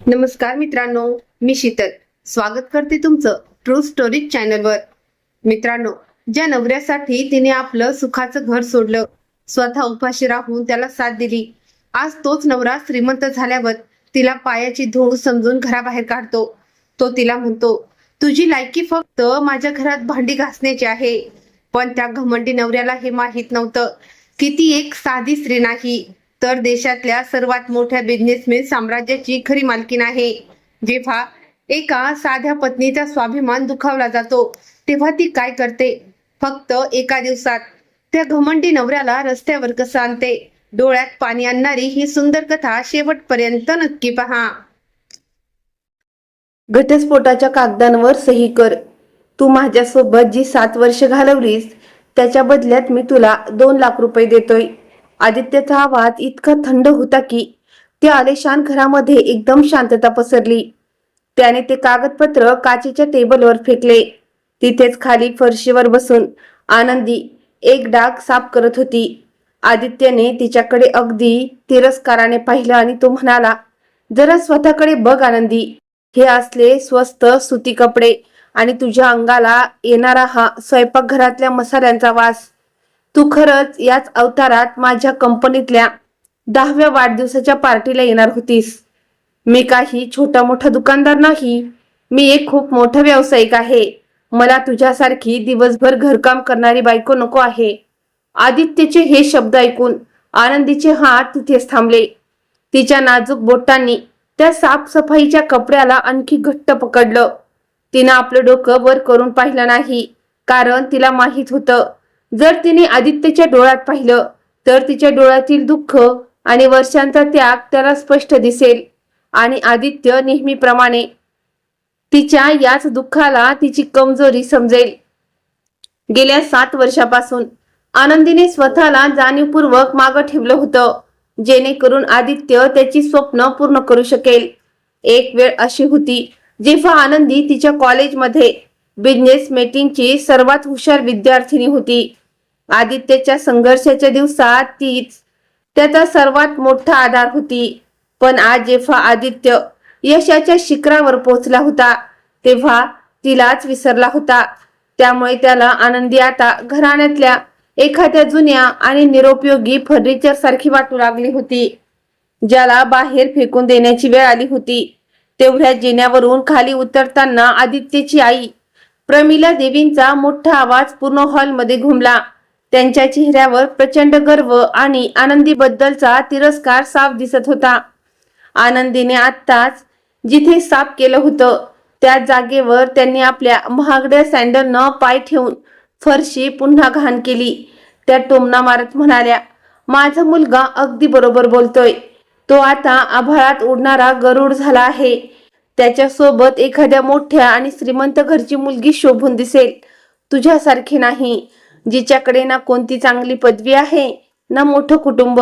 नमस्कार मित्रांनो, मी शीतल स्वागत करते तुमचं ट्रू स्टोरी चॅनलवर। मित्रांनो, ज्या नवऱ्यासाठी तिने आपलं सुखाचं घर सोडलं, स्वतः उपाशी राहून त्याला साथ दिली, आज तोच नवरा श्रीमंत झाल्यावर तिला पायाची धूळ समजून घराबाहेर काढतो। तो तिला म्हणतो, तुझी लायकी फक्त माझ्या घरात भांडी घासण्याची आहे। पण त्या घमंडी नवऱ्याला हे माहित नव्हतं की ती एक साधी स्त्री नाही, तर देशातल्या सर्वात मोठ्या बिझनेसमॅन साम्राज्याची खरी मालकीण आहे। जेव्हा एका साध्या पत्नीचा स्वाभिमान दुखावला जातो, तेव्हा ती काय करते? फक्त एका दिवसात त्या घमंडी नवऱ्याला रस्त्यावर कसं आणते, डोळ्यात पाणी आणणारी ही सुंदर कथा शेवटपर्यंत नक्की पहा। घटस्फोटाच्या कागदांवर सही कर। तू माझ्यासोबत जी 7 वर्ष घालवलीस, त्याच्या बदल्यात मी तुला 2 लाख रुपये देतोय। आदित्यचा आवाज इतका थंड होता की त्या आलिशान घरामध्ये एकदम शांतता पसरली। त्याने ते कागदपत्र काचेच्या टेबलवर फेकले। तिथेच खाली फरशीवर बसून आनंदी एक डाग साफ करत होती। आदित्यने तिच्याकडे अगदी तिरस्काराने पाहिलं आणि तो म्हणाला, जरा स्वतःकडे बघ आनंदी, हे असले स्वस्त सुती कपडे आणि तुझ्या अंगाला येणारा हा स्वयंपाकघरातल्या मसाल्यांचा वास। तू खरंच याच अवतारात माझ्या कंपनीतल्या 10व्या वाढदिवसाच्या पार्टीला येणार होतीस। मी काही छोटा मोठा दुकानदार नाही, मी एक खूप मोठा व्यावसायिक आहे। मला तुझ्यासारखी दिवसभर घरकाम करणारी बायको नको आहे। आदित्यचे हे शब्द ऐकून आनंदीचे हात तिथेच थांबले। तिच्या नाजूक बोटांनी त्या साफसफाईच्या कपड्याला आणखी घट्ट पकडलं। तिनं आपलं डोकं वर करून पाहिलं नाही, कारण तिला माहित होतं, जर तिने आदित्यच्या डोळ्यात पाहिलं तर तिच्या डोळ्यातील दुःख आणि वर्षांचा त्याग त्याला स्पष्ट दिसेल। आणि आदित्य नेहमीप्रमाणे तिच्या याच दुःखाला तिची कमजोरी समजेल। गेल्या 7 वर्षापासून आनंदीने स्वतःला जाणीवपूर्वक मागं ठेवलं होतं, जेणेकरून आदित्य त्याची स्वप्न पूर्ण करू शकेल। एक वेळ अशी होती जेव्हा आनंदी तिच्या कॉलेजमध्ये बिझनेस मीटिंगची सर्वात हुशार विद्यार्थिनी होती। आदित्यच्या संघर्षाच्या दिवसात तीच त्याचा सर्वात मोठा आधार होती। पण आज जेव्हा आदित्य यशाच्या शिखरावर पोहोचला होता, तेव्हा तिलाच विसरला होता। त्यामुळे त्याला आनंदी आता घराण्यातल्या एखाद्या जुन्या आणि निरुपयोगी फर्निचर सारखी वाटू लागली होती, ज्याला बाहेर फेकून देण्याची वेळ आली होती। तेवढ्या जिन्यावरून खाली उतरताना आदित्यची आई प्रमिला देवींचा मोठा आवाज पूर्ण हॉलमध्ये घुमला। त्यांच्या चेहऱ्यावर प्रचंड गर्व आणि आनंदीबद्दलचा तिरस्कार साफ दिसत होता। आनंदीने आत्ताच जिथे साफ केलं होतं त्या जागेवर त्यांनी आपल्या महागड्या सँडलनं पाय ठेवून फरशी पुन्हा घाण केली। त्या टोमणा मारत म्हणाल्या, माझा मुलगा अगदी बरोबर बोलतोय, तो आता आभाळात उडणारा गरुड झाला आहे। त्याच्यासोबत एखाद्या मोठ्या आणि श्रीमंत घरची मुलगी शोभून दिसेल, तुझ्यासारखी नाही, जिच्याकडे ना कोणती चांगली पदवी आहे ना मोठं कुटुंब।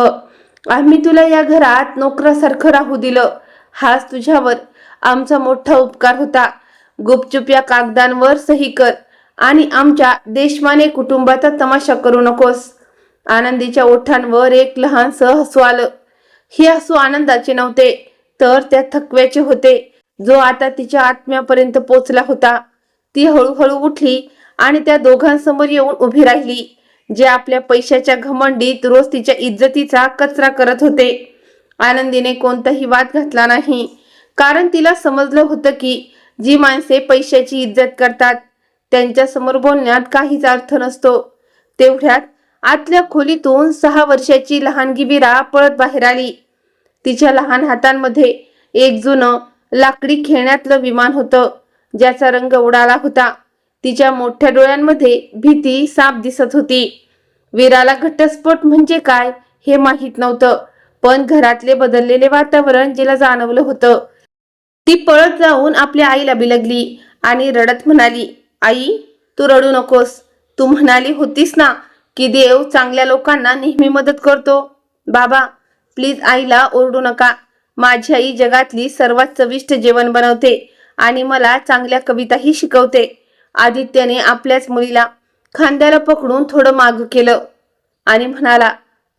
आम्ही तुला या घरात नोकरासारखं राहू दिलं, हाच तुझ्यावर आमचा मोठा उपकार होता। गुपचूप या कागदांवर सही कर आणि आमच्या देशमाने कुटुंबाचा तमाशा करू नकोस। आनंदीच्या ओठांवर एक लहानसं हसू आलं। हे हसू आनंदाचे नव्हते, तर त्या थकव्याचे होते, जो आता तिच्या आत्म्यापर्यंत पोचला होता। ती हळूहळू उठली आणि त्या दोघांसमोर येऊन उभी राहिली, जे आपल्या पैशाच्या घमंडीत रोज तिच्या इज्जतीचा कचरा करत होते। आनंदीने कोणताही वाद घातला नाही, कारण तिला समजलं होतं की जी माणसे पैशाची इज्जत करतात त्यांच्या समोर बोलण्यात काहीच अर्थ नसतो। तेवढ्यात आतल्या खोलीतून 6 वर्षाची लहानगी वीरा पळत बाहेर आली। तिच्या लहान हातांमध्ये एक जुनं लाकडी खेळण्यातलं विमान होतं, ज्याचा रंग उडाला होता। तिच्या मोठ्या डोळ्यांमध्ये भीती साफ दिसत होती। वीराला घटस्फोट म्हणजे काय हे माहित नव्हतं, पण घरातले बदललेले वातावरण जिला जाणवलं होतं। ती पळत जाऊन आपल्या आईला बिलगली आणि रडत म्हणाली, आई, तू रडू नकोस। तू म्हणाली होतीस ना की देव चांगल्या लोकांना नेहमी मदत करतो। बाबा, प्लीज आईला ओरडू नका। माझी आई जगातली सर्वात चविष्ट जेवण बनवते आणि मला चांगल्या कविताही शिकवते। आदित्यने आपल्याच मुलीला खांद्याला पकडून थोडं मागं केलं आणि म्हणाला,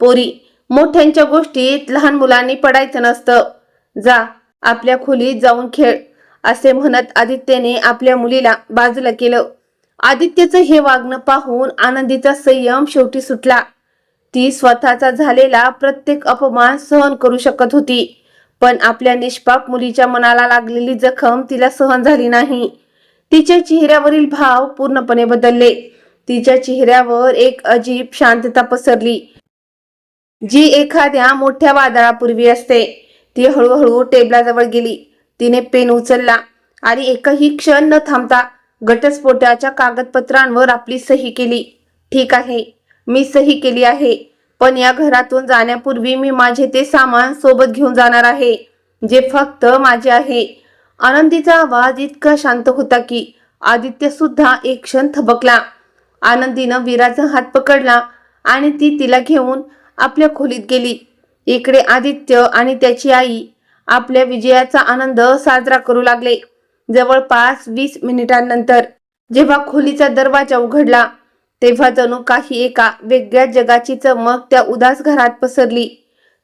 पोरी, मोठ्यांच्या गोष्टीत लहान मुलांनी पडायचं नसतं। जा, आपल्या खोलीत जाऊन खेळ, असे म्हणत आदित्यने आपल्या मुलीला बाजूला केलं. आदित्यचं हे वागणं पाहून आनंदीचा संयम शेवटी सुटला. ती स्वतःचा झालेला प्रत्येक अपमान सहन करू शकत होती, पण आपल्या निष्पाप मुलीच्या मनाला लागलेली जखम तिला सहन झाली नाही. तिच्या चेहऱ्यावरील भाव पूर्णपणे बदलले. तिच्या चेहऱ्यावर एक अजीब शांतता पसरली, जी एखाद्या मोठ्या वादळापूर्वी असते. ती हळूहळू टेबलाजवळ गेली. तिने पेन उचलला आणि एकही क्षण न थांबता घटस्फोटाच्या कागदपत्रांवर आपली सही केली. ठीक आहे, मी सही केली आहे, पण या घरातून जाण्यापूर्वी मी माझे ते सामान सोबत घेऊन जाणार आहे, जे फक्त माझे आहे. आनंदीचा आवाज इतका शांत होता की आदित्य सुद्धा एक क्षण थबकला. आनंदीनं वीराचा हात पकडला आणि ती तिला घेऊन आपल्या खोलीत गेली. इकडे आदित्य आणि त्याची आई आपल्या विजयाचा आनंद साजरा करू लागले. जवळपास 20 मिनिटांनंतर जेव्हा खोलीचा दरवाजा उघडला, तेव्हा जणू काही एका वेगळ्या जगाची चमक त्या उदास घरात पसरली.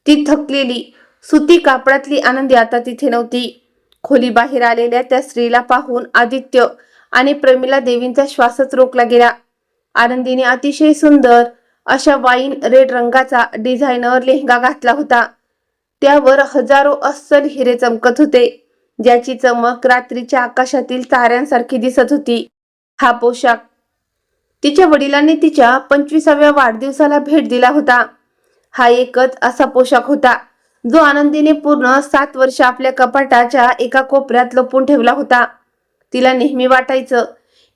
ती थकलेली सुती कापडातली आनंदी आता तिथे नव्हती. खोली बाहेर आलेल्या त्या स्त्रीला पाहून आदित्य आणि प्रमिला देवींचा श्वासच रोखला गेला. आनंदीने अतिशय सुंदर अशा वाईन रेड रंगाचा डिझायनर लेहंगा घातला होता. त्यावर हजारो अस्सल हिरे चमकत होते, ज्याची चमक रात्रीच्या आकाशातील ताऱ्यांसारखी दिसत होती. हा पोशाख तिच्या वडिलांनी तिच्या 25व्या वाढदिवसाला भेट दिला होता. हा एकच असा पोशाख होता जो आनंदीने पूर्ण 7 वर्ष आपल्या कपाटाच्या एका कोपऱ्यात लपवून ठेवला होता. तिला नेहमी वाटायचं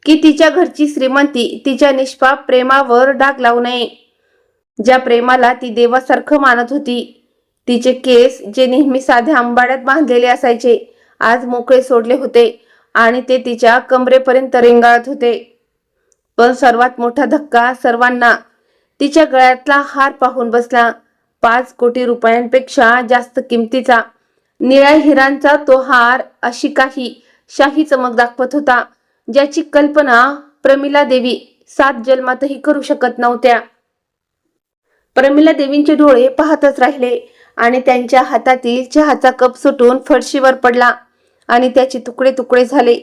की तिच्या घरची श्रीमंती तिच्या निष्पाप प्रेमावर डाग लावू नये, ज्या प्रेमाला ती देवासारखं मानत होती. तिचे केस, जे नेहमी साध्या अंबाड्यात बांधलेले असायचे, आज मोकळे सोडले होते आणि ते तिच्या कमरेपर्यंत रेंगाळत होते. पण सर्वात मोठा धक्का सर्वांना तिच्या गळ्यातला हार पाहून बसला. 5 कोटी रुपयांपेक्षा जास्त किमतीचा निळ्या हिरांचा तो हार अशी काही शाही चमक दाखवत होता, ज्याची कल्पना प्रमिला देवी 7 जन्मातही करू शकत नव्हत्या. प्रमिला देवींचे डोळे पाहतच राहिले आणि त्यांच्या हातातील चहाचा कप सुटून फरशीवर पडला आणि त्याचे तुकडे तुकडे झाले.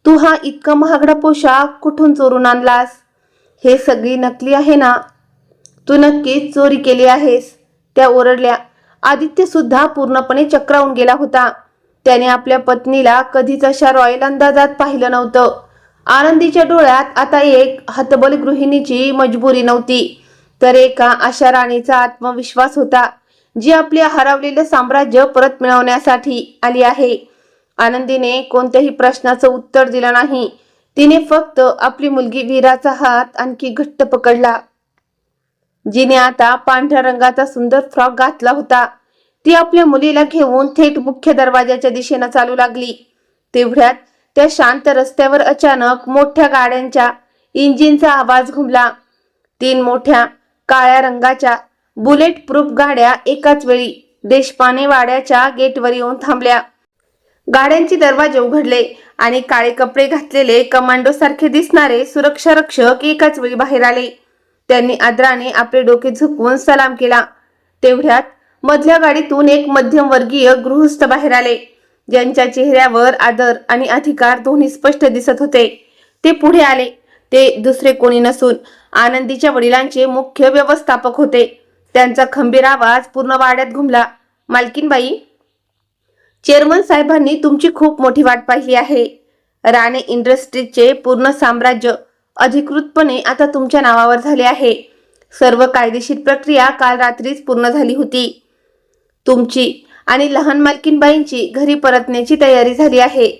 तू हा इतका महागडा पोशाख कुठून चोरून आणलास? हे सगळी नकली आहे ना? तू नक्कीच चोरी केली आहेस, त्या ओरडल्या. आदित्य सुद्धा पूर्णपणे चक्रावून गेला होता. त्याने आपल्या पत्नीला कधीच अशा रॉयल अंदाजात पाहिलं नव्हतं. आनंदीच्या डोळ्यात आता एक हतबल गृहिणीची मजबुरी नव्हती, तर एका अशा राणीचा आत्मविश्वास होता, जी आपले हरवलेले साम्राज्य परत मिळवण्यासाठी आली आहे. आनंदीने कोणत्याही प्रश्नाचं उत्तर दिलं नाही. तिने फक्त आपली मुलगी वीराचा हात आणखी घट्ट पकडला, जिने आता पांढऱ्या रंगाचा सुंदर फ्रॉक घातला होता. ती आपल्या मुलीला घेऊन थेट मुख्य दरवाजाच्या दिशेनं चालू लागली. तेवढ्यात त्या शांत रस्त्यावर अचानक मोठ्या गाड्यांच्या इंजिनचा आवाज घुमला. 3 मोठ्या काळ्या रंगाच्या बुलेट प्रूफ गाड्या एकाच वेळी देशपांडे वाड्याच्या गेटवर येऊन थांबल्या. गाड्यांचे दरवाजे उघडले आणि काळे कपडे घातलेले कमांडो सारखे दिसणारे सुरक्षा रक्षक एकाच वेळी बाहेर आले. त्यांनी आदराने आपले डोके झुकवून सलाम केला. तेवढ्यात मधल्या गाडीतून एक मध्यमवर्गीय गृहस्थ बाहेर आले, ज्यांच्या चेहऱ्यावर आदर आणि अधिकार दोन्ही स्पष्ट दिसत होते. ते पुढे आले. ते दुसरे कोणी नसून आनंदीच्या वडिलांचे मुख्य व्यवस्थापक होते. त्यांचा खंबीर आवाज पूर्ण वाड्यात घुमला. मालकीनबाई, चेअरमन साहेबांनी तुमची खूप मोठी वाट पाहिली आहे. राणे इंडस्ट्रीजचे पूर्ण साम्राज्य अधिकृतपणे आता तुमच्या नावावर झाले आहे. सर्व कायदेशीर प्रक्रिया काल रात्रीच पूर्ण झाली होती. तुमची आणि लहान मालकीनबाईंची घरी परतण्याची तयारी झाली आहे.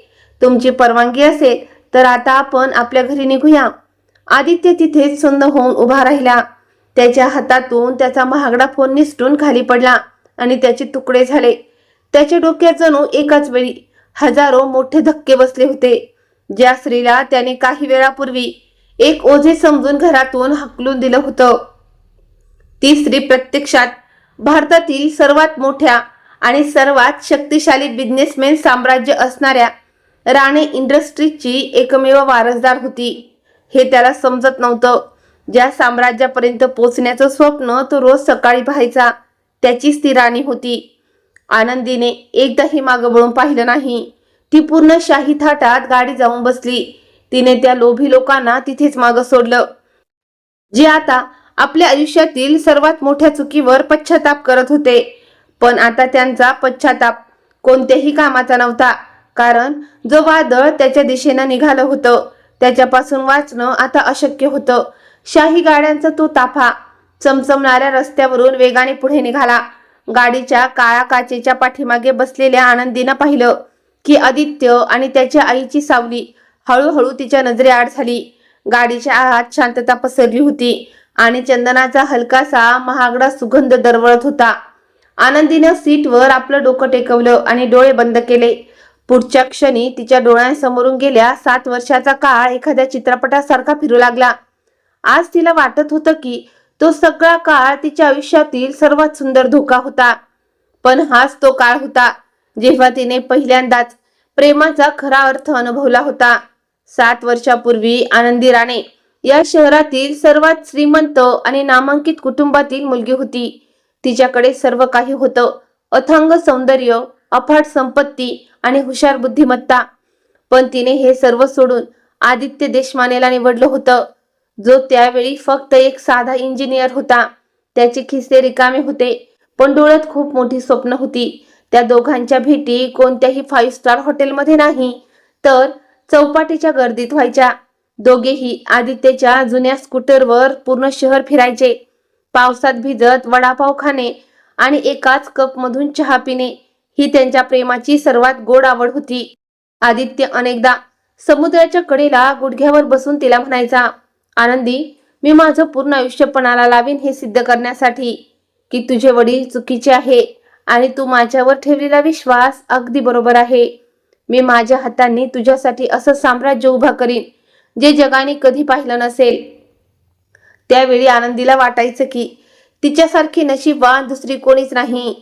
तुमची परवानगी असेल तर आता आपण आपल्या घरी निघूया. आदित्य तिथेच सुन्न होऊन उभा राहिला. त्याच्या हातातून त्याचा महागडा फोन निसटून खाली पडला आणि त्याचे तुकडे झाले. त्याच्या डोक्यात जणू एकाच वेळी हजारो मोठे धक्के बसले होते. ज्या स्त्रीला त्याने काही वेळापूर्वी एक ओझे समजून घरातून हाकलून दिलं होतं, ती स्त्री प्रत्यक्षात भारतातील सर्वात मोठ्या आणि सर्वात शक्तिशाली बिझनेसमॅन साम्राज्य असणाऱ्या राणे इंडस्ट्रीजची एकमेव वारसदार होती. हे त्याला समजत नव्हतं. ज्या साम्राज्यापर्यंत पोहोचण्याचं स्वप्न तो रोज सकाळी पाहायचा, त्याचीच ती राणी होती. आनंदीने एकदाही मागं वळून पाहिलं नाही. ती पूर्ण शाही थाटात गाडी जाऊन बसली. तिने त्या लोभी लोकांना तिथेच मागं सोडलं, जे आता आपल्या आयुष्यातील सर्वात मोठ्या चुकीवर पश्चाताप करत होते. पण आता त्यांचा पश्चाताप कोणत्याही कामाचा नव्हता, कारण जो वादळ त्याच्या दिशेनं निघालं होतं त्याच्यापासून वाचणं आता अशक्य होतं. शाही गाड्यांचा तो ताफा चमचमणाऱ्या रस्त्यावरून वेगाने पुढे निघाला. गाडीच्या काळ्या काचेच्या पाठीमागे बसलेल्या आनंदीनं पाहिलं की आदित्य आणि त्याच्या आईची सावली हळूहळू तिच्या नजरेआड झाली. गाडीच्या आत शांतता पसरली होती आणि चंदनाचा हलकासा महागडा सुगंध दरवळत होता. आनंदीनं सीटवर आपलं डोकं टेकवलं आणि डोळे बंद केले. पुढच्या क्षणी तिच्या डोळ्यांसमोरून गेल्या 7 वर्षाचा काळ एखाद्या चित्रपटासारखा फिरू लागला. आज तिला वाटत होतं की तो सगळा काळ तिच्या आयुष्यातील सर्वात सुंदर धोका होता. पण हाच तो काळ होता जेव्हा तिने पहिल्यांदाच प्रेमाचा खरा अर्थ अनुभवला होता. 7 वर्षापूर्वी आनंदी राणे या शहरातील सर्वात श्रीमंत आणि नामांकित कुटुंबातील मुलगी होती. तिच्याकडे सर्व काही होतं, अथांग सौंदर्य, अफाट संपत्ती आणि हुशार बुद्धिमत्ता. पण तिने हे सर्व सोडून आदित्य देशमानेला निवडलं होतं, जो त्यावेळी फक्त एक साधा इंजिनियर होता. त्याचे खिसे रिकामे होते, पण डोळ्यात खूप मोठी स्वप्न होती. त्या दोघांच्या भेटी कोणत्याही 5 स्टार हॉटेलमध्ये नाही, तर चौपाटीच्या गर्दीत व्हायच्या. दोघेही आदित्यच्या जुन्या स्कूटरवर पूर्ण शहर फिरायचे. पावसात भिजत वडापाव खाणे आणि एकाच कपमधून चहा पिणे ही त्यांच्या प्रेमाची सर्वात गोड आवड होती. आदित्य अनेकदा समुद्राच्या कडेला गुडघ्यावर बसून तिला म्हणायचा, आनंदी, मी माझं पूर्ण आयुष्य पणाला लावीन हे सिद्ध करण्यासाठी की तुझे वडील चुकीचे आहे आणि तू माझ्यावर ठेवलेला विश्वास अगदी बरोबर आहे. मी माझ्या हातांनी तुझ्यासाठी असं साम्राज्य उभा करीन जे जगाने कधी पाहिलं नसेल. त्यावेळी आनंदीला वाटायचं की तिच्यासारखी नशीबवान दुसरी कोणीच नाही.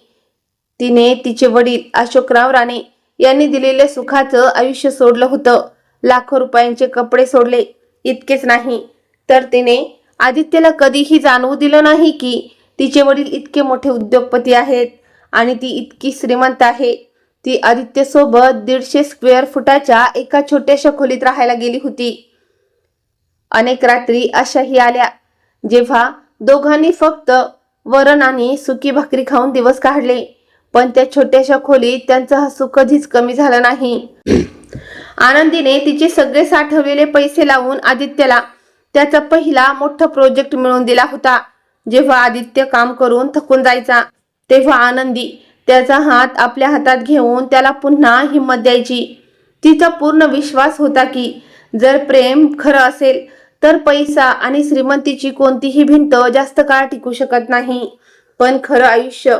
तिने तिचे वडील अशोकराव राणे यांनी दिलेले सुखाचं आयुष्य सोडलं होतं, लाखो रुपयांचे कपडे सोडले. इतकेच नाही तर तिने आदित्यला कधीही जाणवू दिलं नाही की तिचे वडील इतके मोठे उद्योगपती आहेत आणि ती इतकी श्रीमंत आहे. ती आदित्य सोबत 150 स्क्वेअर फुटाच्या एका छोट्याशा खोलीत राहायला गेली होती. अनेक रात्री अशाही आल्या जेव्हा दोघांनी फक्त वरण आणि सुकी भाकरी खाऊन दिवस काढले. पण त्या छोट्याशा खोलीत त्यांचं हसू कधीच कमी झालं नाही. आनंदीने तिचे सगळे साठवलेले पैसे लावून आदित्यला त्याचा पहिला मोठा प्रोजेक्ट मिळवून दिला होता. जेव्हा आदित्य काम करून थकून जायचा तेव्हा आनंदी त्याचा हात आपल्या हातात घेऊन त्याला पुन्हा हिंमत द्यायची. तिचा पूर्ण विश्वास होता की जर प्रेम खरं असेल तर पैसा आणि श्रीमंतीची कोणतीही भिंत जास्त काळ टिकू शकत नाही. पण खरं आयुष्य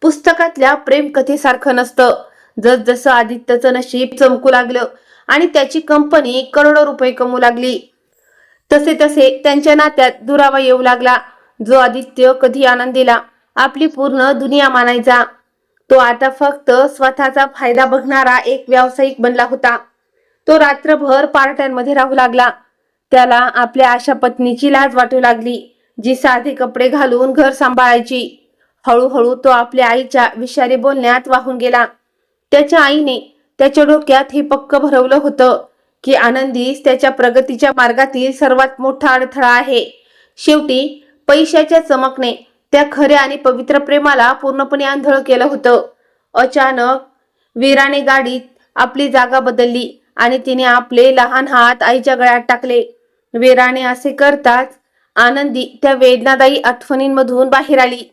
पुस्तकातल्या प्रेम कथेसारखं नसतं. जसजसं आदित्यचं नशीब चमकू लागलं आणि त्याची कंपनी करोडो रुपये कमवू लागली, तसे तसे त्यांच्या नात्यात दुरावा येऊ लागला. जो आदित्य कधी आनंदीला आपली पूर्ण दुनिया मानायचा, तो आता फक्त स्वतःचा फायदा बघणारा एक व्यावसायिक बनला होता. तो रात्रभर पार्ट्यांमध्ये राहू लागला. त्याला आपल्या आशा पत्नीची लाज वाटू लागली, जी साधे कपडे घालून घर सांभाळायची. हळूहळू तो आपल्या आईच्या विषारी बोलण्यात वाहून गेला. त्याच्या आईने त्याच्या डोक्यात हे पक्क भरवलं होतं की आनंदीच त्याच्या प्रगतीच्या मार्गातील सर्वात मोठा अडथळा आहे. शेवटी पैशाच्या चमकने त्या खऱ्या आणि पवित्र प्रेमाला पूर्णपणे आंधळ केलं होतं. अचानक वीराने गाडीत आपली जागा बदलली आणि तिने आपले लहान हात आईच्या गळ्यात टाकले. वीराने असे करताच आनंदी त्या वेदनादायी आठवणींमधून बाहेर आली.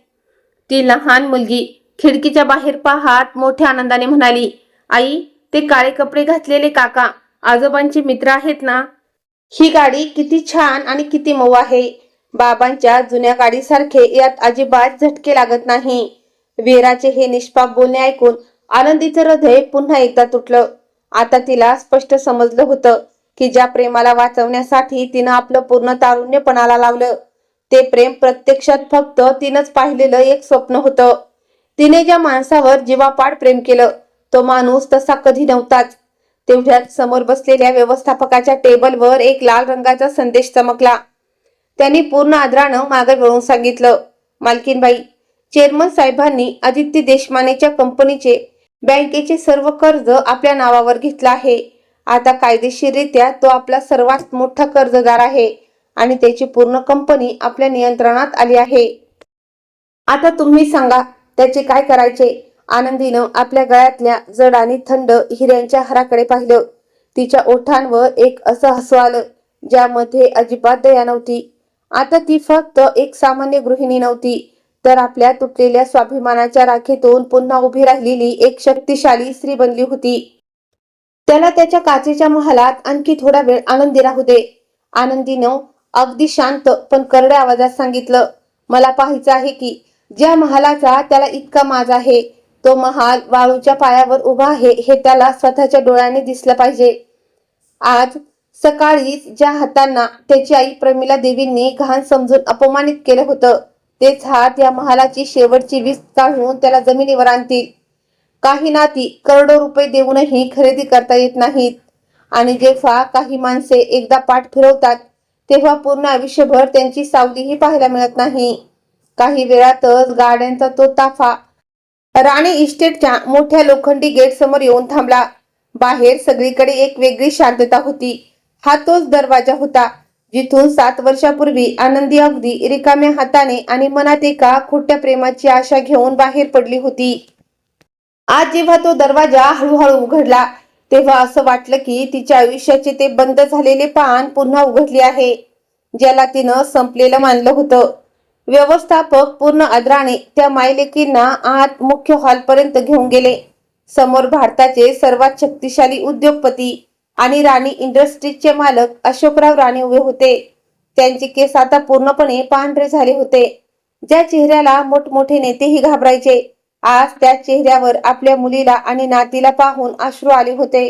ती लहान मुलगी खिडकीच्या बाहेर पाहत मोठ्या आनंदाने म्हणाली, आई, ते काळे कपडे घातलेले काका आजोबांचे मित्र आहेत ना? ही गाडी किती छान आणि किती मऊ आहे. बाबांच्या जुन्या गाडीसारखे यात अजिबात झटके लागत नाही. वीराचे हे निष्पाप बोलणे ऐकून आनंदीचं हृदय पुन्हा एकदा तुटलं. आता तिला स्पष्ट समजलं होतं की ज्या प्रेमाला वाचवण्यासाठी तिनं आपलं पूर्ण तारुण्य पणाला लावलं, ते प्रेम प्रत्यक्षात फक्त तिनंच पाहिलेलं एक स्वप्न होतं. तिने ज्या माणसावर जीवापाड प्रेम केलं तो माणूस तसा कधी नव्हताच. तेवढ्यात समोर बसलेल्या व्यवस्थापकाच्या टेबलवर एक लाल रंगाचा संदेश चमकला. त्यांनी पूर्ण आदरानं मागे वळून सांगितलं, मालकीनबाई, चेअरमन साहेबांनी आदित्य देशमानेच्या कंपनीचे बँकेचे सर्व कर्ज आपल्या नावावर घेतलं आहे. आता कायदेशीररित्या तो आपला सर्वात मोठा कर्जदार आहे आणि त्याची पूर्ण कंपनी आपल्या नियंत्रणात आली आहे. आता तुम्ही सांगा त्याचे काय करायचे. आनंदीनं आपल्या गळ्यातल्या जड आणि थंड हिऱ्यांच्या हाराकडे पाहिलं. तिच्या ओठांवर एक असं हसू आलं ज्यामध्ये अजिबात दया नव्हती. आता ती फक्त एक सामान्य गृहिणी नव्हती, तर आपल्या तुटलेल्या स्वाभिमानाच्या राखेतून पुन्हा उभी राहिलेली एक शक्तिशाली स्त्री बनली होती. त्याला त्याच्या काचेच्या महालात आणखी थोडा वेळ आनंदी राहू दे. आनंदीनं अगदी शांत पण करड्या आवाजात सांगितलं, मला पाहायचं आहे की ज्या महालाचा त्याला इतका माज आहे तो महाल वाळूच्या पायावर उभा आहे हे त्याला स्वतःच्या डोळ्याने दिसलं पाहिजे. आज सकाळीच ज्या हातांना त्याची आई प्रमिला देवींनी घाण समजून अपमानित केलं होतं तेच हात या महालाची शेवटची वीस काढून त्याला जमिनीवर आणतील. काही नाती करोडो रुपये देऊनही खरेदी करता येत नाहीत आणि जेव्हा काही माणसे एकदा पाठ फिरवतात तेव्हा पूर्ण आयुष्यभर त्यांची सावलीही पाहायला मिळत नाही. काही वेळातच गाड्यांचा तो ताफा राणे इस्टेटच्या मोठ्या लोखंडी गेट समोर येऊन थांबला. बाहेर सगळीकडे एक वेगळी शांतता होती. हा तोच दरवाजा होता जिथून 7 वर्षापूर्वी आनंदी अगदी रिकाम्या हाताने आणि मनात एका खोट्या प्रेमाची आशा घेऊन बाहेर पडली होती. आज जेव्हा तो दरवाजा हळूहळू उघडला तेव्हा असं वाटलं की तिच्या आयुष्याचे ते बंद झालेले पान पुन्हा उघडले आहे ज्याला तिनं संपलेलं मानलं होतं. व्यवस्थापक पूर्ण आदराने त्या मायलेकींना आत मुख्य हॉलपर्यंत घेऊन गेले. समोर भारताचे सर्वात शक्तिशाली उद्योगपती आणि राणी इंडस्ट्रीजचे मालक अशोकराव राणे उभे होते. त्यांचे केस आता पूर्णपणे पांढरे झाले होते. ज्या चेहऱ्याला मोठमोठे नेतेही घाबरायचे आज त्या चेहऱ्यावर आपल्या मुलीला आणि नातीला पाहून अश्रू आले होते.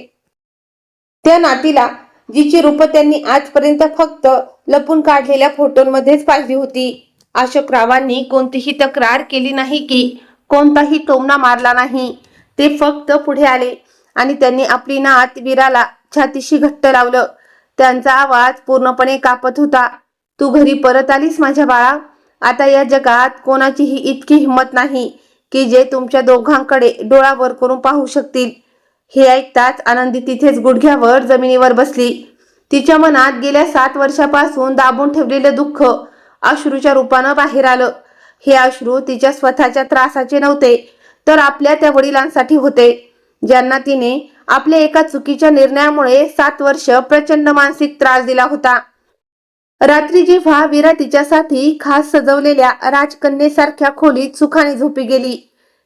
त्या नातीला जिची रूप त्यांनी आजपर्यंत फक्त लपून काढलेल्या फोटोंमध्येच पाहिली होती. अशोकरावांनी कोणतीही तक्रार केली नाही की कोणताही टोमणा मारला नाही. ते फक्त पुढे आले आणि त्यांनी आपली नात वीराला छातीशी घट्ट लावलं. त्यांचा आवाज पूर्णपणे कापत होता. तू घरी परत आलीस माझ्या बाळा. आता या जगात कोणाचीही इतकी हिंमत नाही की जे तुमच्या दोघांकडे डोळा वर करून पाहू शकतील. हे ऐकताच आनंदी तिथेच गुडघ्यावर जमिनीवर बसली. तिच्या मनात गेल्या 7 वर्षापासून दाबून ठेवलेलं दुःख अश्रूच्या रूपानं बाहेर आलं. हे अश्रू तिच्या स्वतःच्या त्रासाचे नव्हते तर आपल्या त्या वडिलांसाठी होते ज्यांना तिने आपल्या एका चुकीच्या निर्णयामुळे 7 वर्ष प्रचंड मानसिक त्रास दिला होता. रात्री जेव्हा वीरा तिच्यासाठी खास सजवलेल्या राजकन्येसारख्या खोलीत सुखाने झोपी गेली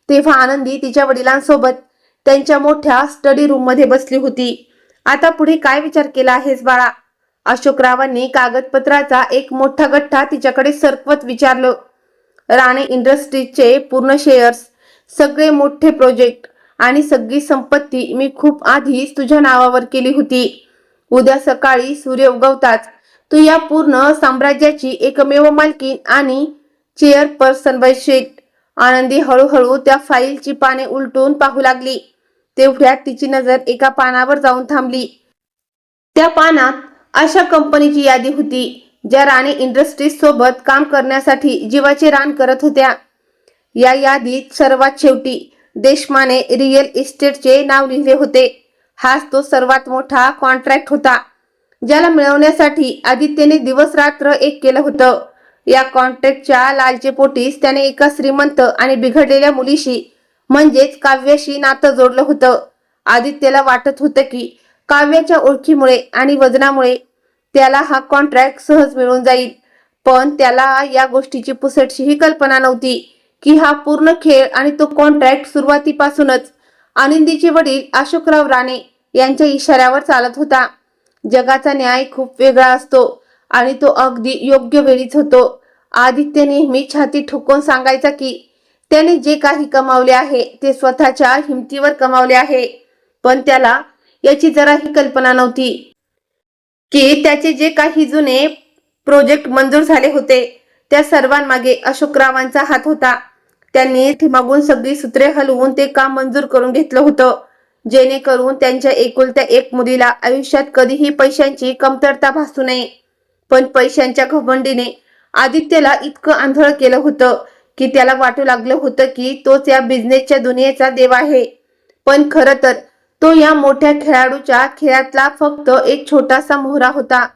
तेव्हा आनंदी तिच्या वडिलांसोबत त्यांच्या मोठ्या स्टडी रूम मध्ये बसली होती. आता पुढे काय विचार केला आहेस बाळा. अशोकरावांनी कागदपत्राचा एक मोठा गठ्ठा तिच्याकडे सरकवत विचारलं. राणे इंडस्ट्रीजचे पूर्ण शेअर्स, सगळे मोठे प्रोजेक्ट आणि सगळी संपत्ती मी खूप आधीच तुझ्या नावावर केली होती. उद्या सकाळी सूर्य उगवताच तू या पूर्ण साम्राज्याची एकमेव मालकीण आणि चेअरपर्सन बनशील. आनंदी हळूहळू त्या फाईलची पाने उलटून पाहू लागली. तेवढ्यात तिची नजर एका पानावर जाऊन थांबली. त्या पानात अशा कंपनीची यादी होती ज्या राणे इंडस्ट्रीज सोबत काम करण्यासाठी जीवाचे रान करत होत्या. या यादीत सर्वात शेवटी देशमाने रिअल इस्टेटचे नाव लिहिले होते. हाच तो सर्वात मोठा कॉन्ट्रॅक्ट होता ज्याला मिळवण्यासाठी आदित्यने दिवस रात्र एक केलं होतं. या कॉन्ट्रॅक्टच्या लालचेपोटीच त्याने एका श्रीमंत आणि बिघडलेल्या मुलीशी म्हणजेच काव्याशी नातं जोडलं होतं. आदित्यला वाटत होतं की काव्याच्या ओळखीमुळे आणि वजनामुळे त्याला हा कॉन्ट्रॅक्ट सहज मिळून जाईल, पण त्याला या गोष्टीची पुसटशीही कल्पना नव्हती की हा पूर्ण खेळ आणि तो कॉन्ट्रॅक्ट सुरुवातीपासूनच आनंदीचे वडील अशोकराव राणे यांच्या इशाऱ्यावर चालत होता. जगाचा न्याय खूप वेगळा असतो आणि तो अगदी योग्य वेळीच होतो. आदित्य नेहमी छाती ठोकून सांगायचा की त्याने जे काही कमावले आहे ते स्वतःच्या हिमतीवर कमावले आहे, पण त्याला याची जराही कल्पना नव्हती की त्याचे जे काही जुने प्रोजेक्ट मंजूर झाले होते त्या सर्वांमागे अशोकरावांचा हात होता. त्यांनी मागून सगळी सूत्रे हलवून ते काम मंजूर करून घेतलं होतं जेणेकरून त्यांच्या एकुलत्या एक मुलीला आयुष्यात कधीही पैशांची कमतरता भासू नये. पण पैशांच्या घमंडीने आदित्यला इतकं आंधळ केलं होतं की त्याला वाटू लागलं होतं की तोच या बिझनेसच्या दुनियेचा देव आहे. पण खरं तर तो या मोठ्या खेळाडूच्या खेळातला फक्त एक छोटासा मोहरा होता.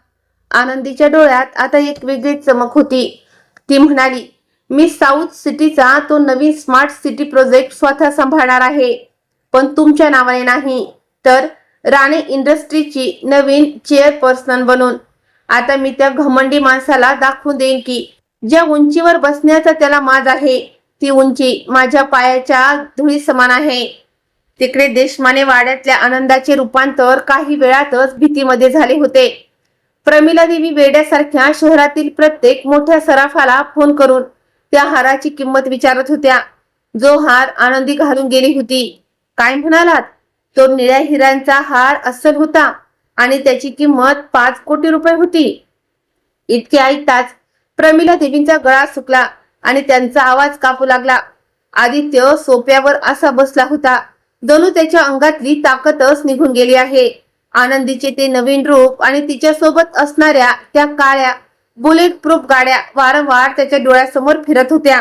आनंदीच्या डोळ्यात आता एक वेगळीच चमक होती. ती म्हणाली, मी साऊथ सिटीचा तो नवीन स्मार्ट सिटी प्रोजेक्ट स्वतः सांभाळणार आहे, पण तुमच्या नावाने नाही, तर राणे इंडस्ट्रीची नवीन चेअरपर्सन बनून. आता मी त्या घमंडी माणसाला दाखवून देईन की ज्या उंचीवर बसण्याचा त्याला माज आहे, ती उंची माझ्या पायाच्या धुळी समान आहे. तिकडे देशमाने वाड्यातल्या आनंदाचे रूपांतर काही वेळातच भीतीमध्ये झाले होते. प्रमिला देवी वेड्यासारख्या शहरातील प्रत्येक मोठ्या सराफाला फोन करून त्या हाराची किंमत विचारत होत्या, जो हार आनंदी घालून गेली होती. काय म्हणालात? तो निळ्या हिऱ्यांचा हार अस्सल होता आणि त्याची किंमत 5 कोटी रुपये होती. इतके ऐकताच प्रमिला देवींचा गळा सुकला आणि त्यांचा आवाज कापू लागला. आदित्य सोप्यावर असा बसला होता जणू त्याच्या अंगातली ताकदच निघून गेली आहे. आनंदीचे ते नवीन रूप आणि तिच्या सोबत असणाऱ्या त्या काळ्या बुलेट प्रूफ गाड्या वारंवार त्याच्या डोळ्यासमोर फिरत होत्या.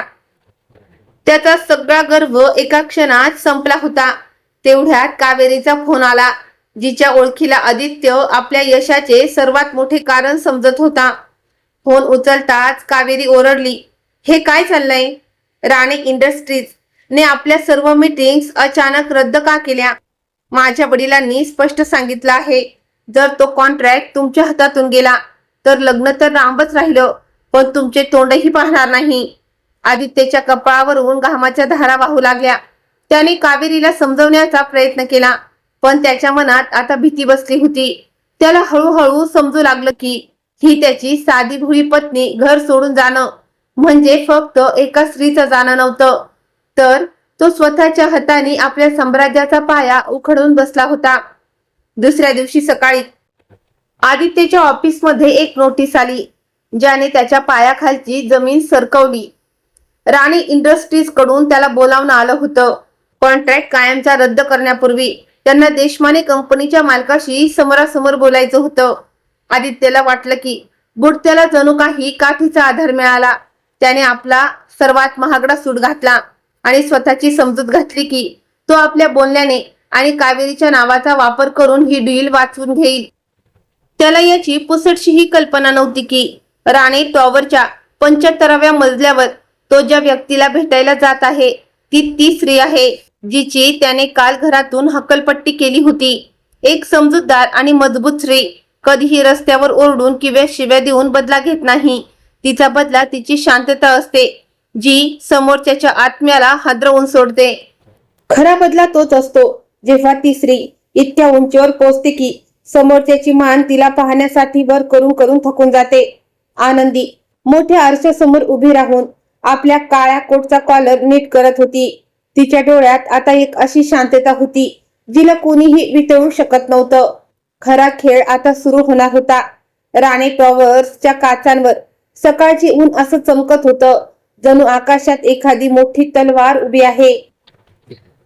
त्याचा सगळा गर्व एका क्षणात संपला होता. तेवढ्यात कावेरीचा फोन आला, जिच्या ओळखीला आदित्य आपल्या यशाचे सर्वात मोठे कारण समजत होता. फोन उचलताच कावेरी ओरडली, हे काय चाललंय? राणे इंडस्ट्रीज ने आपल्या सर्व मीटिंग्स अचानक रद्द का केल्या? माझ्या वडिलांनी स्पष्ट सांगितलं आहे, जर तो कॉन्ट्रॅक्ट तुमच्या हातातून गेला तर लग्न तर लांबच राहिलं, पण तुमचे तोंडही पाहणार नाही. आदित्यच्या कपाळावरून घामाच्या धारा वाहू लागल्या. त्याने कावेरीला समजवण्याचा प्रयत्न केला, पण त्याच्या मनात आता भीती बसली होती. त्याला हळूहळू समजू लागलं की ही त्याची साधी भोळी पत्नी घर सोडून जाणं म्हणजे फक्त एका स्त्रीचं जाणं नव्हतं, तर तो स्वतःच्या हाताने आपल्या साम्राज्याचा पाया उखडून बसला होता. दुसऱ्या दिवशी सकाळी आदित्यच्या ऑफिसमध्ये एक नोटीस आली, ज्याने त्याच्या पायाखालची जमीन सरकवली. राणे इंडस्ट्रीज कडून त्याला बोलावणं आलं होतं. कॉन्ट्रॅक्ट कायमचा रद्द करण्यापूर्वी त्यांना देशमाने कंपनीच्या मालकाशी समोरासमोर बोलायचं होतं. आदित्यला वाटलं की बुडत्याला जणू काही काठीचा आधार मिळाला. त्याने आपला सर्वात महागडा सूट घातला आणि स्वतःची समजूत घातली की तो आपल्या बोलण्याने आणि कावेरीच्या नावाचा वापर करून ही डील वाचवून घेईल. त्याला याची पुसटशीही कल्पना नव्हती की राणे टॉवरच्या 75व्या मजल्यावर तो ज्या व्यक्तीला भेटायला जात आहे ती स्त्री आहे, जिची त्याने काल घरातून हक्कलपट्टी केली होती. एक समजूतदार आणि मजबूत स्त्री कधीही रस्त्यावर ओरडून किंवा शिव्या देऊन बदला घेत नाही. तिचा बदला तिची शांतता असते, जी समोरच्याच्या आत्म्याला हादरवून सोडते. खरा बदला तोच असतो जेव्हा ती स्त्री इतक्या उंचीवर पोहोचते की समोरच्याची मान तिला पाहण्यासाठी वर करून करून थकून जाते. आनंदी मोठ्या आरशासमोर उभी राहून आपल्या काळ्या कोटचा कॉलर नीट करत होती. तिच्या डोळ्यात आता एक अशी शांतता होती जिला कोणीही वितळू शकत नव्हतं. खरा खेळ आता सुरू होणार होता. राणे टॉवर्सच्या काचांवर सकाळची ऊन असं चमकत होतं जणू आकाशात एखादी मोठी तलवार उभी आहे.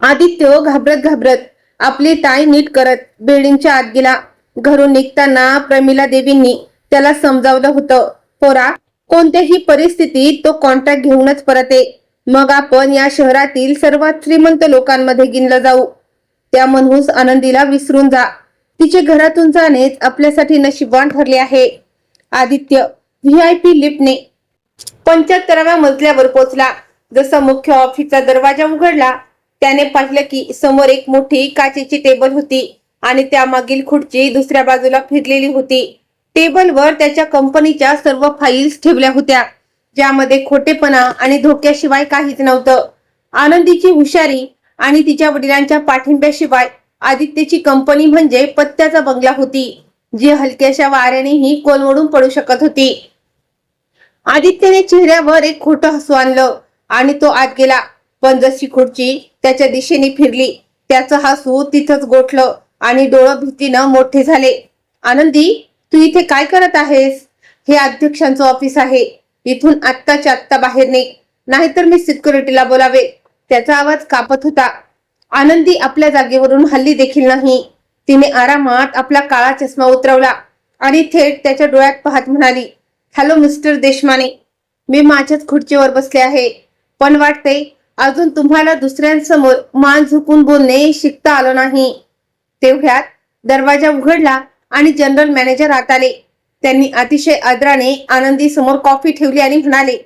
आदित्य घाबरत घाबरत आपली टाय नीट करत बिल्डिंगच्या आत गेला. घरून निघताना प्रमिला देवींनी त्याला समजावलं होतं, पोरा, कोणत्याही परिस्थितीत तो कॉन्ट्रॅक्ट घेऊनच परत ये, मग आपण या शहरातील सर्वात श्रीमंत लोकांमध्ये गिनलं जाऊ. त्या मनहूस आनंदीला विसरून जा. तिचे घरातून जाणेच आपल्यासाठी नशीबवान ठरले आहे. आदित्य VIP लिफ्टने 75व्या मजल्यावर पोहोचला. जसा मुख्य ऑफिसचा दरवाजा उघडला त्याने पाहिलं की समोर एक मोठी काचेची टेबल होती आणि त्यामागील खुर्ची दुसऱ्या बाजूला फिरलेली होती. टेबलवर त्याच्या कंपनीच्या सर्व फाईल्स ठेवल्या होत्या, ज्यामध्ये खोटेपणा आणि धोक्याशिवाय काहीच नव्हतं. आनंदीची हुशारी आणि तिच्या वडिलांच्या पाठिंब्याशिवाय आदित्यची कंपनी म्हणजे पत्त्याचा बंगला होती, जी हलक्याशा वाऱ्यानेही कोलमडून पडू शकत होती. आदित्यने चेहऱ्यावर एक खोटं हसू आणलं आणि तो आत गेला, पण जशी खुर्ची त्याच्या दिशेने फिरली त्याचं हसू तिथंच गोठलं आणि डोळं भीतीनं मोठे झाले. आनंदी, तू इथे काय करत आहेस? हे अध्यक्षांचं ऑफिस आहे. इथून आत्ताच्या आत्ता बाहेर निघ, नाहीतर मी सिक्युरिटीला बोलावे. त्याचा आवाज कापत होता. आनंदी आपल्या जागेवरून हल्ली देखील नाही. तिने आरामात आपला काळा चष्मा उतरवला आणि थेट त्याच्या डोळ्यात पाहत म्हणाली, हॅलो मिस्टर देशमाने, मी माझ्याच खुर्चीवर बसले आहे. पण वाटते अजून तुम्हाला दुसऱ्यांसमोर मान झुकून बोलणे शिकता आलं नाही. तेवढ्यात दरवाजा उघडला आणि जनरल मॅनेजर आत आले. त्यांनी अतिशय आदराने आनंदी समोर कॉफी ठेवली आणि म्हणाले,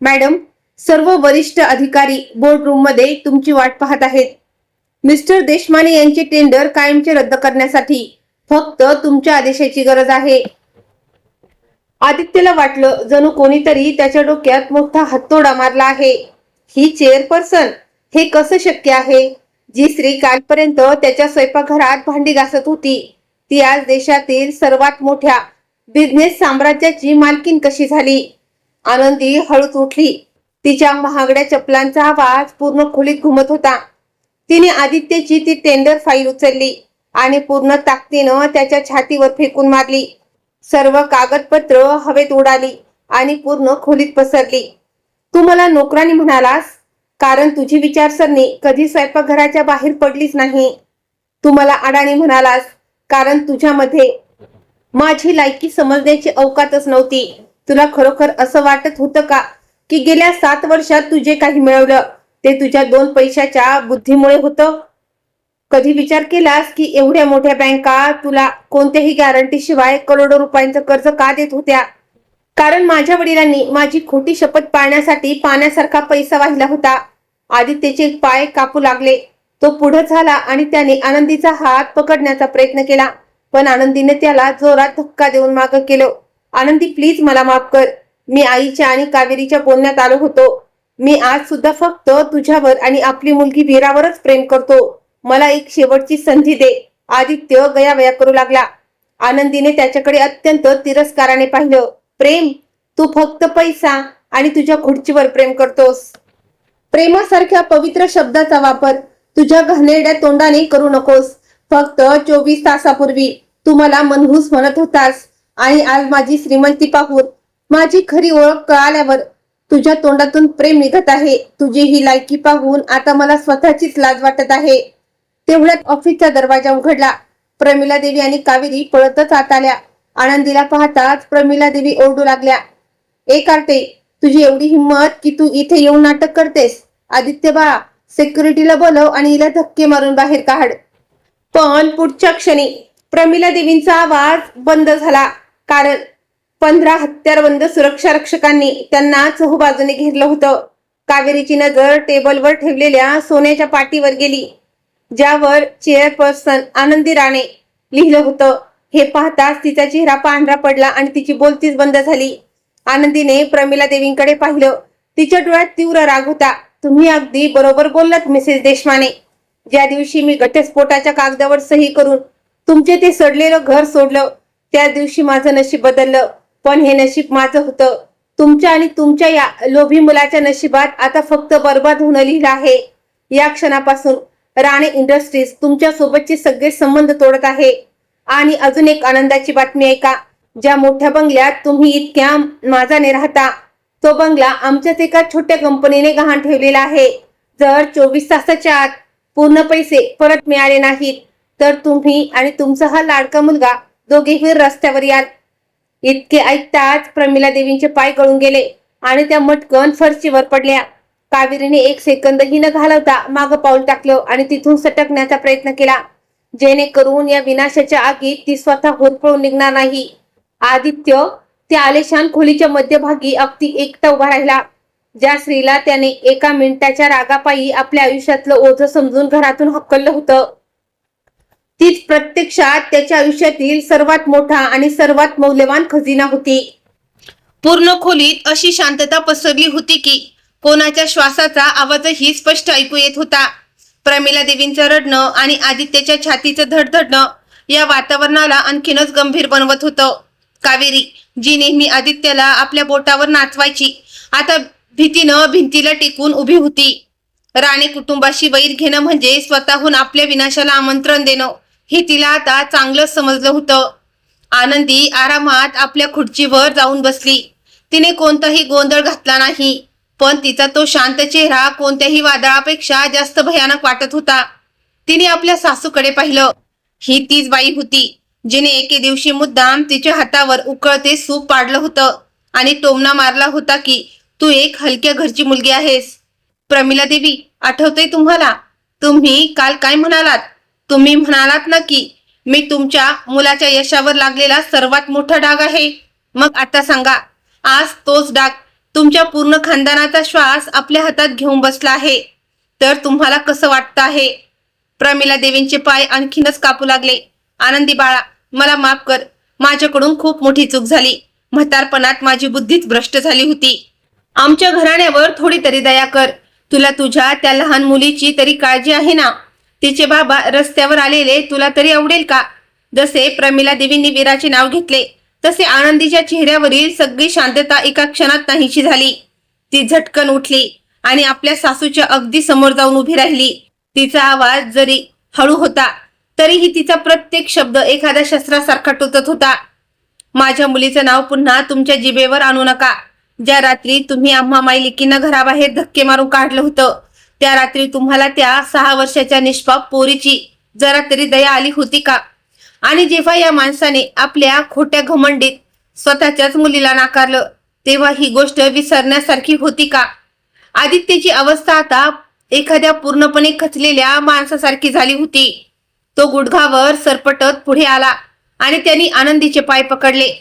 मॅडम, सर्व वरिष्ठ अधिकारी बोर्ड रूम मध्ये तुमची वाट पाहत आहेत. मिस्टर देशमाने यांचे टेंडर कायमचे रद्द करण्यासाठी फक्त तुमच्या आदेशाची गरज आहे. आदित्यला वाटलं जणू कोणीतरी त्याच्या डोक्यात मोठा हातोडा मारला आहे. ही चेअरपर्सन, हे कसं शक्य आहे? जी स्त्री कालपर्यंत त्याच्या स्वयंपाकघरात भांडी घासत होती, ती आज देशातील सर्वात मोठ्या बिझनेस साम्राज्याची मालकीण कशी झाली? आनंदी हळूच उठली. तिच्या महागड्या चपलांचा आवाज पूर्ण खोलीत घुमत होता. तिने आदित्यची ती टेंडर फाईल उचलली आणि पूर्ण ताकदीनं त्याच्या छातीवर फेकून मारली. सर्व कागदपत्र हवेत उडाली आणि पूर्ण खोलीत पसरली. तू मला नोकरानी म्हणालास कारण तुझी विचारसरणी कधी स्वयंपाकघराच्या बाहेर पडलीच नाही. तू मला अडाणी म्हणालास कारण तुझ्यामध्ये माझी लायकी समजण्याची अवकातच नव्हती. तुला खरोखर असं वाटत होतं का की गेल्या 7 वर्षात तू जे काही मिळवलं ते तुझ्या 2 पैशाच्या बुद्धीमुळे होतं? कधी विचार केलास की एवढ्या मोठ्या बँका तुला कोणत्याही गॅरंटी शिवाय करोडो रुपयांचं कर्ज का देत होत्या? कारण माझ्या वडिलांनी माझी खोटी शपथ पाळण्यासाठी पाण्यासारखा पैसा वाहिला होता. आदित्यचे पाय कापू लागले. तो पुढे झाला आणि त्याने आनंदीचा हात पकडण्याचा प्रयत्न केला, पण आनंदीने त्याला जोरात धक्का देऊन मागे केलं. आनंदी, प्लीज मला माफ कर. मी आईच्या आणि कावेरीच्या बोलण्यात आलो होतो. मी आज सुद्धा फक्त तुझ्यावर आणि आपली मुलगी वीरावरच प्रेम करतो. मला एक शेवटची संधी दे. आदित्य गयावया करू लागला. आनंदीने त्याच्याकडे अत्यंत तिरस्काराने पाहिलं. प्रेम? तू फक्त पैसा आणि तुझ्या खुर्चीवर प्रेम करतोस. प्रेमासारख्या पवित्र शब्दाचा वापर तुझ्या घाणेरड्या तोंडाने करू नकोस. फक्त 24 तासापूर्वी तू मला मनहूस म्हणत होतास आणि आज माझी श्रीमंती पाहून, माझी खरी ओळख कळाल्यावर तुझ्या तोंडातून प्रेम निघत आहे. तुझी ही लायकी पाहून आता मला स्वतःचीच लाज वाटत आहे. तेवढ्यात ऑफिसचा दरवाजा उघडला. प्रमिला देवी आणि कावेरी पळतच आत आल्या. आनंदीला पाहताच प्रमिला देवी ओरडू लागल्या, ए कार्टे, तुझी एवढी हिंमत की तू इथे येऊन नाटक करतेस? आदित्य बाळा, सिक्युरिटीला बोलव आणि हिला धक्के मारून बाहेर काढ. पण पुढच्या क्षणी प्रमिला देवींचा आवाज बंद झाला, कारण 15 हत्यारबंद सुरक्षा रक्षकांनी त्यांना चहूबाजूने घेरलं होतं. कावेरीची नजर टेबलवर ठेवलेल्या सोन्याच्या पाटीवर गेली, ज्यावर चेअरपर्सन आनंदी राणे लिहिलं होतं. हे पाहताच तिचा चेहरा पांढरा पडला आणि तिची बोलतीच बंद झाली. आनंदीने प्रमिला देवींकडे पाहिलं. तिच्या डोळ्यात तीव्र राग होता. तुम्ही अगदी बरोबर बोललात मिसेस देशमाने. ज्या दिवशी मी घटस्फोटाच्या कागदावर सही करून तुमचे ते सडलेलं घर सोडलं, त्या दिवशी माझं नशीब बदललं. पण हे नशीब माझं होतं. तुमच्या आणि तुमच्या या लोभी मुलाच्या नशिबात आता फक्त बर्बाद होणं लिहिलं आहे. या क्षणापासून राणे इंडस्ट्रीज तुमच्या सोबतचे सगळे संबंध तोडत आहे. आणि अजून एक आनंदाची बातमी ऐका. ज्या मोठ्या बंगल्यात तुम्ही इतक्या नाजाने राहता, तो बंगला आमच्याच एका छोट्या कंपनीने गहाण ठेवलेला आहे. जर 24 तासाच्या आत पूर्ण पैसे परत मिळाले नाहीत तर तुम्ही आणि तुमचा हा लाडका मुलगा दोघेही रस्त्यावर याल. इतके ऐकताच प्रमिला देवींचे पाय गळून गेले आणि त्या मटकन फरशीवर पडल्या. कावेरीने एक सेकंदही न घालवता मागं पाऊल टाकलं आणि तिथून सटकण्याचा प्रयत्न केला, जेणेकरून या विनाशाच्या आगीत ती स्वतः होरपळून निघणार नाही. आदित्य त्या आलेशान खोलीच्या मध्यभागी अगदी एकटा उभा राहिला. ज्या स्त्रीला त्याने एका मिनिटाच्या रागापायी आपल्या आयुष्यातलं ओझं समजून घरातून हकललं होतं, तीच प्रत्यक्षात त्याच्या आयुष्यातील सर्वात मोठा आणि सर्वात मौल्यवान खजिना होती. पूर्ण खोलीत अशी शांतता पसरली होती की कोणाच्या श्वासाचा आवाजही स्पष्ट ऐकू येत होता. प्रमिला देवींचं रडणं आणि आदित्यच्या छातीचं धडधडणं या वातावरणाला आणखीनच गंभीर बनवत होतं. कावेरी, जी नेहमी आदित्यला आपल्या बोटावर नाचवायची, आता भीतीनं भिंतीला टेकून उभी होती. राणे कुटुंबाशी वैर घेणं म्हणजे स्वतःहून आपल्या विनाशाला आमंत्रण देणं, हे तिला आता चांगलंच समजलं होतं. आनंदी आरामात आपल्या खुर्चीवर जाऊन बसली. तिने कोणताही गोंधळ घातला नाही, पण तिचा तो शांत चेहरा कोणत्याही वादळापेक्षा जास्त भयानक वाटत होता. तिने आपल्या सासूकडे पाहिलं. ही तीच बाई होती जिने एके दिवशी मुद्दाम तिच्या हातावर उकळते सूप पाडलं होतं आणि टोमणा मारला होता की तू एक हलक्या घरची मुलगी आहेस. प्रमिला देवी, आठवतंय तुम्हाला? तुम्ही काल काय म्हणालात? तुम्ही म्हणालात ना की मी तुमच्या मुलाच्या यशावर लागलेला सर्वात मोठा डाग आहे. मग आता सांगा, आज तोच डाग तुमच्या पूर्ण खानदानाचा श्वास आपल्या हातात घेऊन बसला आहे. तर तुम्हाला कसं वाटतं आहे? प्रमिला देवींचे पाय आणखीनच कापू लागले. आनंदी बाळा, मला माफ कर. माझ्याकडून खूप मोठी चूक झाली. म्हातारपणात माझी बुद्धीच भ्रष्ट झाली होती. आमच्या घराण्यावर थोडी तरी दया कर. तुला तुझ्या त्या लहान मुलीची तरी काळजी आहे ना? तिचे बाबा रस्त्यावर आलेले तुला तरी आवडेल का? जसे प्रमिला देवींनी वीराचे नाव घेतले तसे आनंदीच्या चेहऱ्यावरील सगळी शांतता एका क्षणात नाहीशी झाली. ती झटकन उठली आणि आपल्या सासूच्या अगदी समोर जाऊन उभी राहिली. तिचा आवाज जरी हळू होता तरीही तिचा प्रत्येक शब्द एखाद्या शस्त्रासारखा टोचत होता. माझ्या मुलीचं नाव पुन्हा तुमच्या जिभेवर आणू नका. ज्या रात्री तुम्ही आम्हा मायलिकींना घराबाहेर धक्के मारून काढलं होतं, त्या रात्री तुम्हाला त्या 6 वर्षाच्या निष्पाप पोरीची जरा तरी दया आली होती का? आणि जेव्हा या माणसाने आपल्या खोट्या घमंडीत स्वतःच्याच मुलीला नाकारलं, तेव्हा ही गोष्ट विसरण्यासारखी होती का? आदित्यची अवस्था आता एखाद्या पूर्णपणे खचलेल्या माणसासारखी झाली होती. तो गुडघावर सरपटत पुढे आला आणि त्यांनी आनंदीचे पाय पकडले.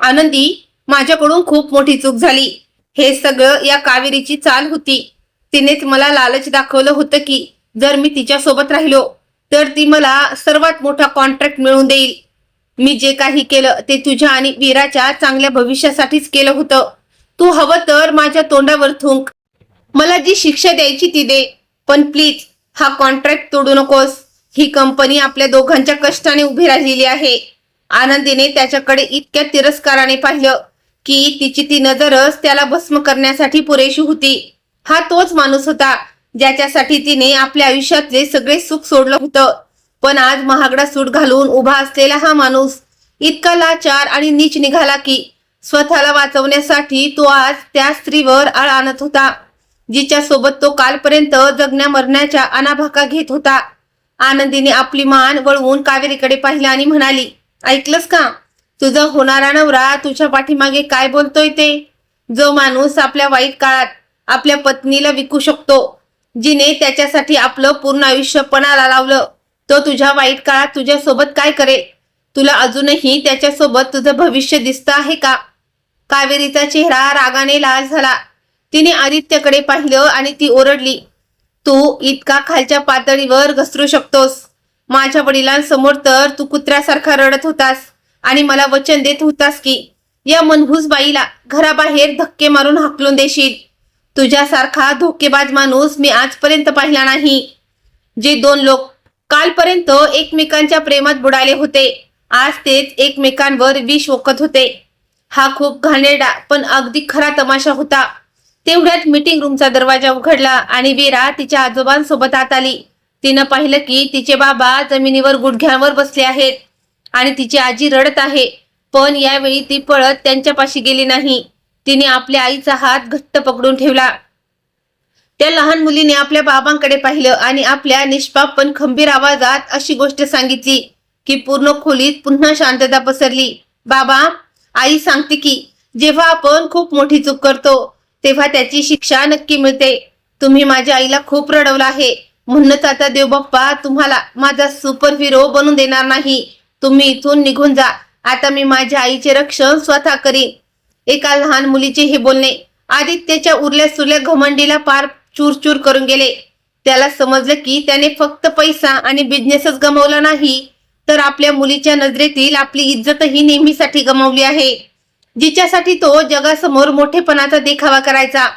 आनंदी, माझ्याकडून खूप मोठी चूक झाली. हे सगळं या कावेरीची चाल होती. तिनेच मला लालच दाखवलं होतं की जर मी तिच्या सोबत राहिलो तर ती मला सर्वात मोठा कॉन्ट्रॅक्ट मिळवून देईल. मी जे काही केलं ते तुझ्या आणि वीराच्या चांगल्या भविष्यासाठीच केलं होतं. तू हवं तर माझ्या तोंडावर थुंक. मला जी शिक्षा द्यायची ती दे, पण प्लीज हा कॉन्ट्रॅक्ट तोडू नकोस. ही कंपनी आपल्या दोघांच्या कष्टाने उभी राहिलेली आहे. आनंदीने त्याच्याकडे इतक्या तिरस्काराने पाहिलं की तिची ती नजरच त्याला भस्म करण्यासाठी पुरेशी होती. हा तोच माणूस होता ज्याच्यासाठी तिने आपल्या आयुष्यातले सगळे सुख सोडलं होतं. पण आज महागडा सूट घालून उभा असलेला हा माणूस इतका लाचार आणि नीच निघाला की स्वतःला वाचवण्यासाठी तो आज त्या स्त्रीवर आळ आणत होता, जिच्या सोबत तो कालपर्यंत जगण्या मरण्याच्या अनाभाका घेत होता. आनंदीने आपली मान वळवून कावेरीकडे पाहिलं आणि म्हणाली, ऐकलंस का? तुझा होणारा नवरा तुझ्या पाठीमागे काय बोलतोय ते? जो माणूस आपल्या वाईट काळात आपल्या पत्नीला विकू शकतो, जिने त्याच्यासाठी आपलं पूर्ण आयुष्य पणाला लावलं, तो तुझ्या वाईट काळात तुझ्यासोबत काय करेल? तुला अजूनही त्याच्यासोबत तुझं भविष्य दिसतं आहे का? कावेरीचा चेहरा रागाने लाल झाला. तिने आदित्यकडे पाहिलं आणि ती ओरडली, तू इतका खालच्या पातळीवर घसरू शकतोस? माझ्या वडिलांसमोर तर तू कुत्र्यासारखा रडत होतास आणि मला वचन देत होतास की या मनहूस बाईला घराबाहेर धक्के मारून हाकलून देशील. तुझ्यासारखा धोकेबाज माणूस मी आजपर्यंत पाहिला नाही. जे 2 लोक कालपर्यंत एकमेकांच्या प्रेमात बुडाले होते, आज तेच एकमेकांवर विष ओकत होते. हा खूप घाणेरडा पण अगदी खरा तमाशा होता. तेवढ्यात मीटिंग रूमचा दरवाजा उघडला आणि वीरा तिच्या आजोबांसोबत आत आली. तिनं पाहिलं की तिचे बाबा जमिनीवर गुडघ्यांवर बसले आहेत आणि तिची आजी रडत आहे. पण यावेळी ती पळत त्यांच्यापाशी गेली नाही. तिने आपल्या आईचा हात घट्ट पकडून ठेवला. त्या लहान मुलीने आपल्या बाबांकडे पाहिलं आणि आपल्या निष्पाप पण खंबीर आवाजात अशी गोष्ट सांगितली की पूर्ण खोलीत पुन्हा शांतता पसरली. बाबा, आई सांगते की जेव्हा आपण खूप मोठी चूक करतो तेव्हा त्याची शिक्षा नक्की मिळते. तुम्ही माझ्या आईला खूप रडवलं आहे, म्हणूनच आता देवबाप्पा तुम्हाला माझा सुपर हिरो बनवून देणार नाही. तुम्ही इथून निघून जा. आता मी माझ्या आईचे रक्षण स्वतः करीन. एका लहान मुलीचे हे बोलणे आदित्यच्या उरल्या सुरल्या घमंडीला पार चूरचूर करून गेले. त्याला समजलं की त्याने फक्त पैसा आणि बिझनेसच गमावला नाही, तर आपल्या मुलीच्या नजरेतील आपली इज्जतही नेहमीसाठी गमावली आहे, जिच्यासाठी तो जगासमोर मोठेपणाचा देखावा करायचा.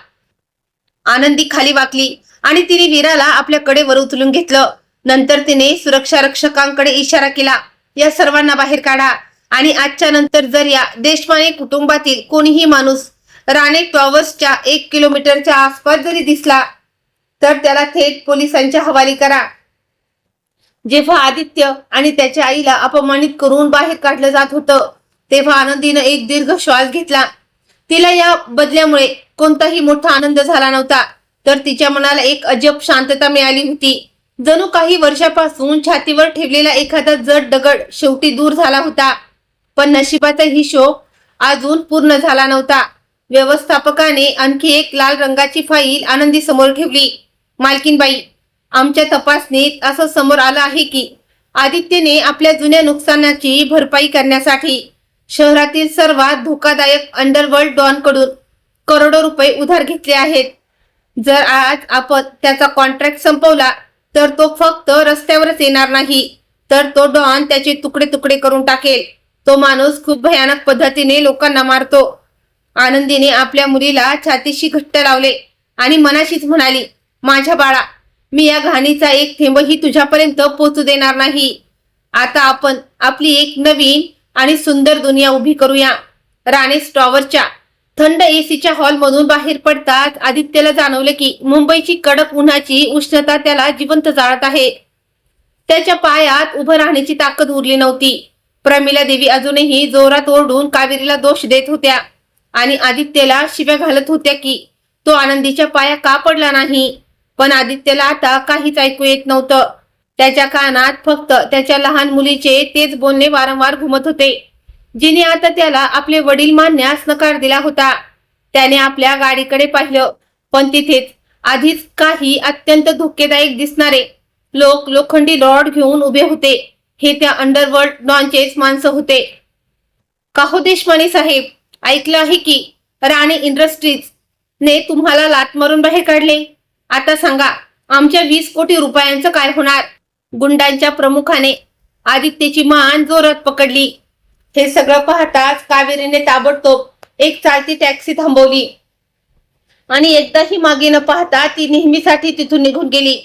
आनंदी खाली वाकली आणि तिने वीराला आपल्याकडे वर उचलून घेतलं. नंतर तिने सुरक्षा रक्षकांकडे इशारा केला, या सर्वांना बाहेर काढा. आणि आजच्या नंतर जर या देशपांडे कुटुंबातील कोणीही माणूस राणे टॉवर्सच्या 1 किलोमीटरच्या आसपास जरी दिसला तर त्याला थेट पोलिसांच्या हवाली करा. जेव्हा आदित्य आणि त्याच्या आईला अपमानित करून बाहेर काढलं जात होतं तेव्हा आनंदीनं एक दीर्घ श्वास घेतला. तिला या बदल्यामुळे कोणताही मोठा आनंद झाला नव्हता, तर तिच्या मनाला एक अजब शांतता मिळाली होती. जणू काही वर्षापासून छातीवर ठेवलेला एखादा जड दगड शेवटी दूर झाला होता. पण नशिबाचा हिशोब अजून पूर्ण झाला नव्हता. व्यवस्थापकाने आणखी एक लाल रंगाची फाईल आनंदी समोर ठेवली. मालकीनबाई, आमच्या तपासणीत असं समोर आलं आहे की आदित्यने आपल्या जुन्या नुकसानाची भरपाई करण्यासाठी शहरातील सर्वात धोकादायक अंडरवर्ल्ड डॉनकडून करोडो रुपये उधार घेतले आहेत. जर आज आपण त्याचा कॉन्ट्रॅक्ट संपवला तर तो फक्त रस्त्यावरच येणार नाही, तर तो डॉन त्याचे तुकडे तुकडे करून टाकेल. तो माणूस खूप भयानक पद्धतीने लोकांना मारतो. आनंदीने आपल्या मुलीला छातीशी घट्ट लावले आणि मनाशीच म्हणाली, माझ्या बाळा, मी या घाणीचा एक थेंबही तुझ्यापर्यंत पोहोचू देणार नाही. आता आपण आपली एक नवीन आणि सुंदर दुनिया उभी करूया. राणेस टॉवरच्या थंड एसीच्या हॉलमधून बाहेर पडताच आदित्यला जाणवले की मुंबईची कडक उन्हाची उष्णता त्याला जिवंत जाळत आहे. त्याच्या पायात उभं राहण्याची ताकद उरली नव्हती. प्रमिला देवी अजूनही जोरात ओरडून कावेरीला दोष देत होत्या आणि आदित्यला शिव्या घालत होत्या की तो आनंदीच्या पाया का पडला नाही. पण आदित्यला आता काहीच ऐकू येत नव्हतं. त्याच्या कानात फक्त त्याच्या लहान मुलीचे तेच बोलणे वारंवार घुमत होते, जिने आता त्याला आपले वडील मानण्यास नकार दिला होता. त्याने आपल्या गाडीकडे पाहिलं, पण तिथेच आधीच काही अत्यंत धोकेदायक दिसणारे लोक लोखंडी रॉड घेऊन उभे होते. हे त्या अंडरवर्ल्ड डॉनचेच माणसं होते. काहो देशमाने साहेब, ऐकलं आहे की राणे इंडस्ट्रीज ने तुम्हाला लाथ मारून बाहेर काढले. आता सांगा, आमच्या 20 कोटी रुपयांचं काय होणार. गुंडांच्या प्रमुखाने आदित्यची मान जोरात पकडली. हे सगळं पाहताच कावेरीने ताबडतोब एक चालती टॅक्सी थांबवली आणि एकदाही मागे न पाहता ती नेहमीसाठी तिथून निघून गेली.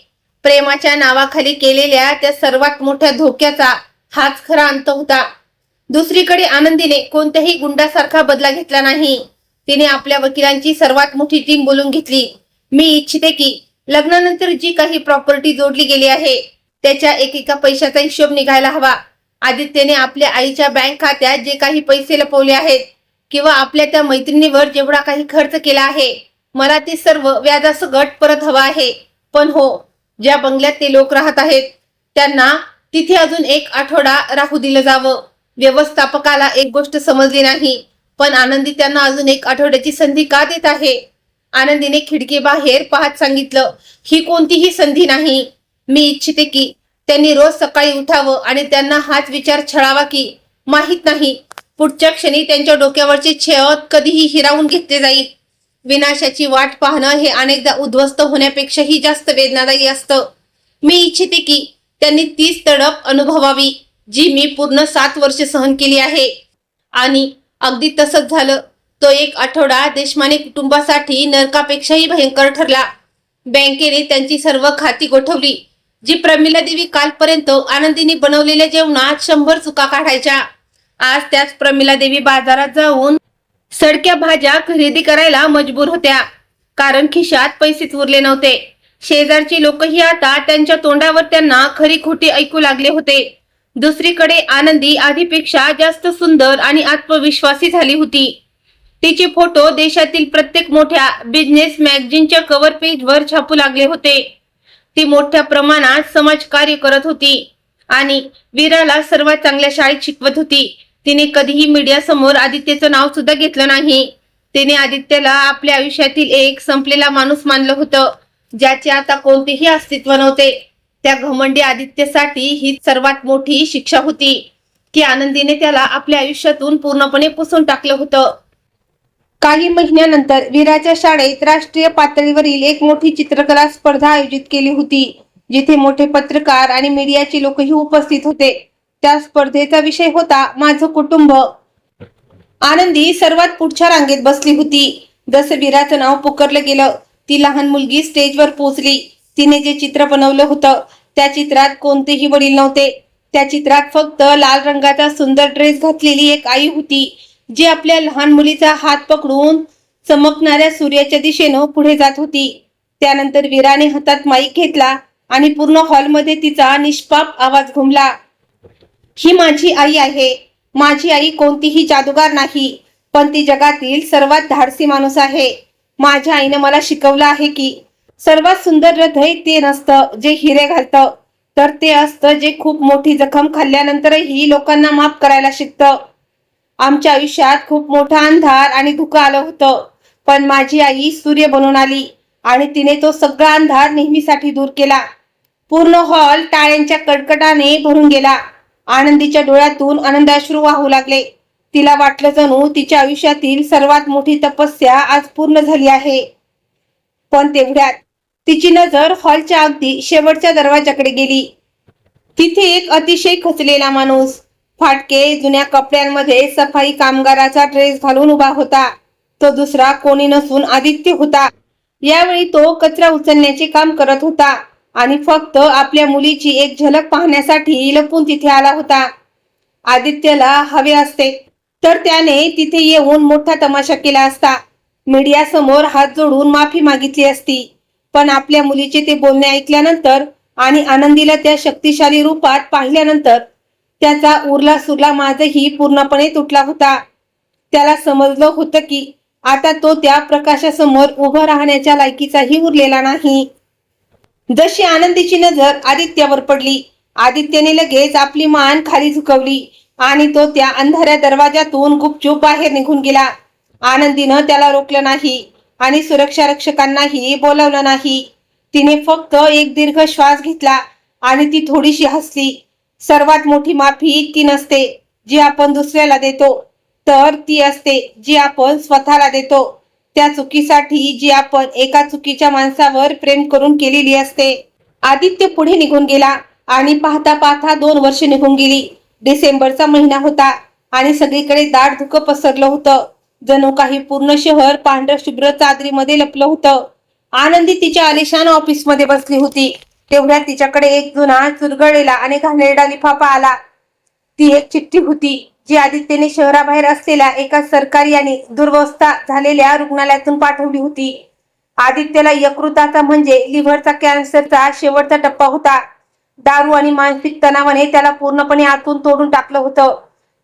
प्रेमाच्या नावाखाली केलेल्या त्या सर्वात मोठ्या धोक्याचा हाच खरा अंत होता. दुसरीकडे आनंदीने कोणत्याही गुंडासारखा बदला घेतला नाही. तिने आपल्या वकिलांची सर्वात मोठी टीम बोलून घेतली. मी इच्छिते की लग्नानंतर जी काही प्रॉपर्टी जोडली गेली आहे त्याच्या एकेका पैशाचा हिशोब निघायला हवा. आदित्यने आपल्या आईच्या बँक खात्यात जे काही पैसे लपवले आहेत किंवा आपल्या त्या मैत्रिणीवर जेवढा काही खर्च केला आहे, मला ते सर्व व्याजासकट परत हवा आहे. पण हो, ज्या बंगल्यात ते लोक राहत आहेत त्यांना तिथे अजून 1 आठवडा राहू दिलं जावं. व्यवस्थापकाला एक गोष्ट समजली नाही, पण आनंदी त्यांना अजून 1 आठवड्याची संधी का देत आहे. आनंदीने खिडकी बाहेर पाहत सांगितलं, ही कोणतीही संधी नाही. मी इच्छिते की त्यांनी रोज सकाळी उठावं आणि त्यांना हाच विचार छळावा की माहित नाही पुढच्या क्षणी त्यांच्या डोक्यावरचे छेद कधीही हिरावून घेतले जाईल. विनाशाची वाट पाहणं हे अनेकदा उद्ध्वस्त होण्यापेक्षाही जास्त वेदनादायी असतं. मी इच्छिते की त्यांनी तीच तडप अनुभवावी जी मी पूर्ण 7 वर्ष सहन केली आहे. आणि अगदी तसंच झालं. तो 1 आठवडा देशमाने कुटुंबासाठी नरकापेक्षाही भयंकर ठरला. बँकेने त्यांची सर्व खाती गोठवली. जी प्रमिला देवी कालपर्यंत आनंदीने बनवलेल्या जेवणात 100 चुका काढायच्या, आज त्याच प्रमिला देवी बाजारात जाऊन सडक्या भाज्या खरेदी करायला मजबूर होत्या, कारण खिशात पैसेच उरले नव्हते. शेजारची लोकही आता त्यांच्या तोंडावर त्यांना खरी खोटी ऐकू लागले होते. दुसरीकडे आनंदी आधीपेक्षा जास्त सुंदर आणि आत्मविश्वासी झाली होती. तिचे फोटो देशातील प्रत्येक मोठ्या बिझनेस मॅगझिनच्या कव्हर पेजवर छापू लागले होते. ती मोठ्या प्रमाणात समाजकार्य करत होती आणि वीराला सर्वात चांगल्या शाळेत शिकवत होती. तिने कधीही मीडिया समोर आदित्यचं नाव सुद्धा घेतलं नाही. तिने आदित्यला आपल्या आयुष्यातील एक संपलेला माणूस मानलं होतं, ज्याचे आता कोणतेही अस्तित्व नव्हते. त्या घमंडी आदित्यसाठी ही सर्वात मोठी शिक्षा होती की आनंदीने त्याला आपल्या आयुष्यातून पूर्णपणे पुसून टाकलं होतं. काही महिन्यानंतर वीराच्या शाळेत राष्ट्रीय पातळीवरील एक मोठी चित्रकला स्पर्धा आयोजित केली होती, जिथे मोठे पत्रकार आणि मीडियाचे लोकही उपस्थित होते. त्या स्पर्धेचा विषय होता माझं कुटुंब. आनंदी सर्वात पुढच्या रांगेत बसली होती. जसं वीराचं नाव पुकारलं गेलं, ती लहान मुलगी स्टेजवर पोहोचली. तिने जे चित्र बनवलं होतं त्या चित्रात कोणतेही वडील नव्हते. त्या चित्रात फक्त लाल रंगाचा सुंदर ड्रेस घातलेली एक आई होती, जी आपल्या लहान मुलीचा हात पकडून चमकणाऱ्या सूर्याच्या दिशेनं पुढे जात होती. त्यानंतर वीराने हातात माईक घेतला आणि पूर्ण हॉलमध्ये तिचा निष्पाप आवाज घुमला. ही माझी आई आहे. माझी आई कोणतीही जादूगार नाही, पण ती जगातील सर्वात धाडसी माणूस आहे. माझ्या आईने मला शिकवलं आहे की सर्वात सुंदर हृदय ते नसतं जे हिरे घालतं, तर ते असतं जे खूप मोठी जखम खाल्ल्यानंतरही लोकांना माफ करायला शिकतं. आमच्या आयुष्यात खूप मोठा अंधार आणि धुकं आलं होतं, पण माझी आई सूर्य बनून आली आणि तिने तो सगळा अंधार नेहमीसाठी दूर केला. पूर्ण हॉल टाळ्यांच्या कडकडाने भरून गेला. आनंदीच्या डोळ्यातून आनंदाश्रू वाहू लागले. तिला वाटलं जणू तिच्या आयुष्यातील सर्वात मोठी तपस्या आज पूर्ण झाली आहे. पण तेवढ्यात तिची नजर हॉलच्या अगदी शेवटच्या दरवाजाकडे गेली. तिथे एक अतिशय खचलेला माणूस फाटके जुन्या कपड्यांमध्ये सफाई कामगाराचा ड्रेस घालून उभा होता. तो दुसरा कोणी नसून आदित्य होता. यावेळी तो कचरा उचलण्याचे काम करत होता आणि फक्त आपल्या मुलीची एक झलक पाहण्यासाठी लपून तिथे आला होता. आदित्यला हवे असते तर त्याने तिथे येऊन मोठा तमाशा केला असता. मीडिया समोर हात जोडून माफी मागितली असती. पण आपल्या मुलीचे ते बोलणे ऐकल्यानंतर आणि आनंदीला त्या शक्तिशाली रूपात पाहिल्यानंतर त्याचा उरला सुरला माझही पूर्णपणे तुटला होता. त्याला समजलं होतं की आता तो त्या प्रकाशासमोर उभं राहण्याच्या लायकीचाही उरलेला नाही. जशी आनंदीची नजर आदित्यावर पडली, आदित्यने लगेच आपली मान खाली झुकवली आणि तो त्या अंधाऱ्या दरवाजातून गुपचूप बाहेर निघून गेला. आनंदीनं त्याला रोखलं नाही आणि सुरक्षा रक्षकांनाही बोलावलं नाही. तिने फक्त एक दीर्घ श्वास घेतला आणि ती थोडीशी हसली. सर्वात मोठी माफी ती नसते जी आपण दुसऱ्याला देतो, तर ती असते जी आपण स्वतःला देतो. त्या चुकीसाठी जी आपण एका चुकीच्या माणसावर प्रेम करून केलेली असते. आदित्य पुढे निघून गेला आणि पाहता पाहता 2 वर्ष निघून गेली. डिसेंबरचा महिना होता आणि सगळीकडे दाट धुकं पसरलं होतं. जणू काही पूर्ण शहर पांढऱ्या शुभ्र चादरीमध्ये लपलं होतं. आनंदी तिच्या आलिशान ऑफिसमध्ये बसली होती. तेवढ्यात तिच्याकडे एक जुना चुरगळलेला आणि घाणेरडा लिफाफा आला. ती एक चिठ्ठी होती जी आदित्यने शहराबाहेर असलेल्या एका सरकारी आणि दुर्वस्था झालेल्या रुग्णालयातून पाठवली होती. आदित्यला यकृताचा म्हणजे लिव्हरचा कॅन्सरचा शेवटचा टप्पा होता. दारू आणि मानसिक तणावाने त्याला पूर्णपणे आतून तोडून टाकलं होतं.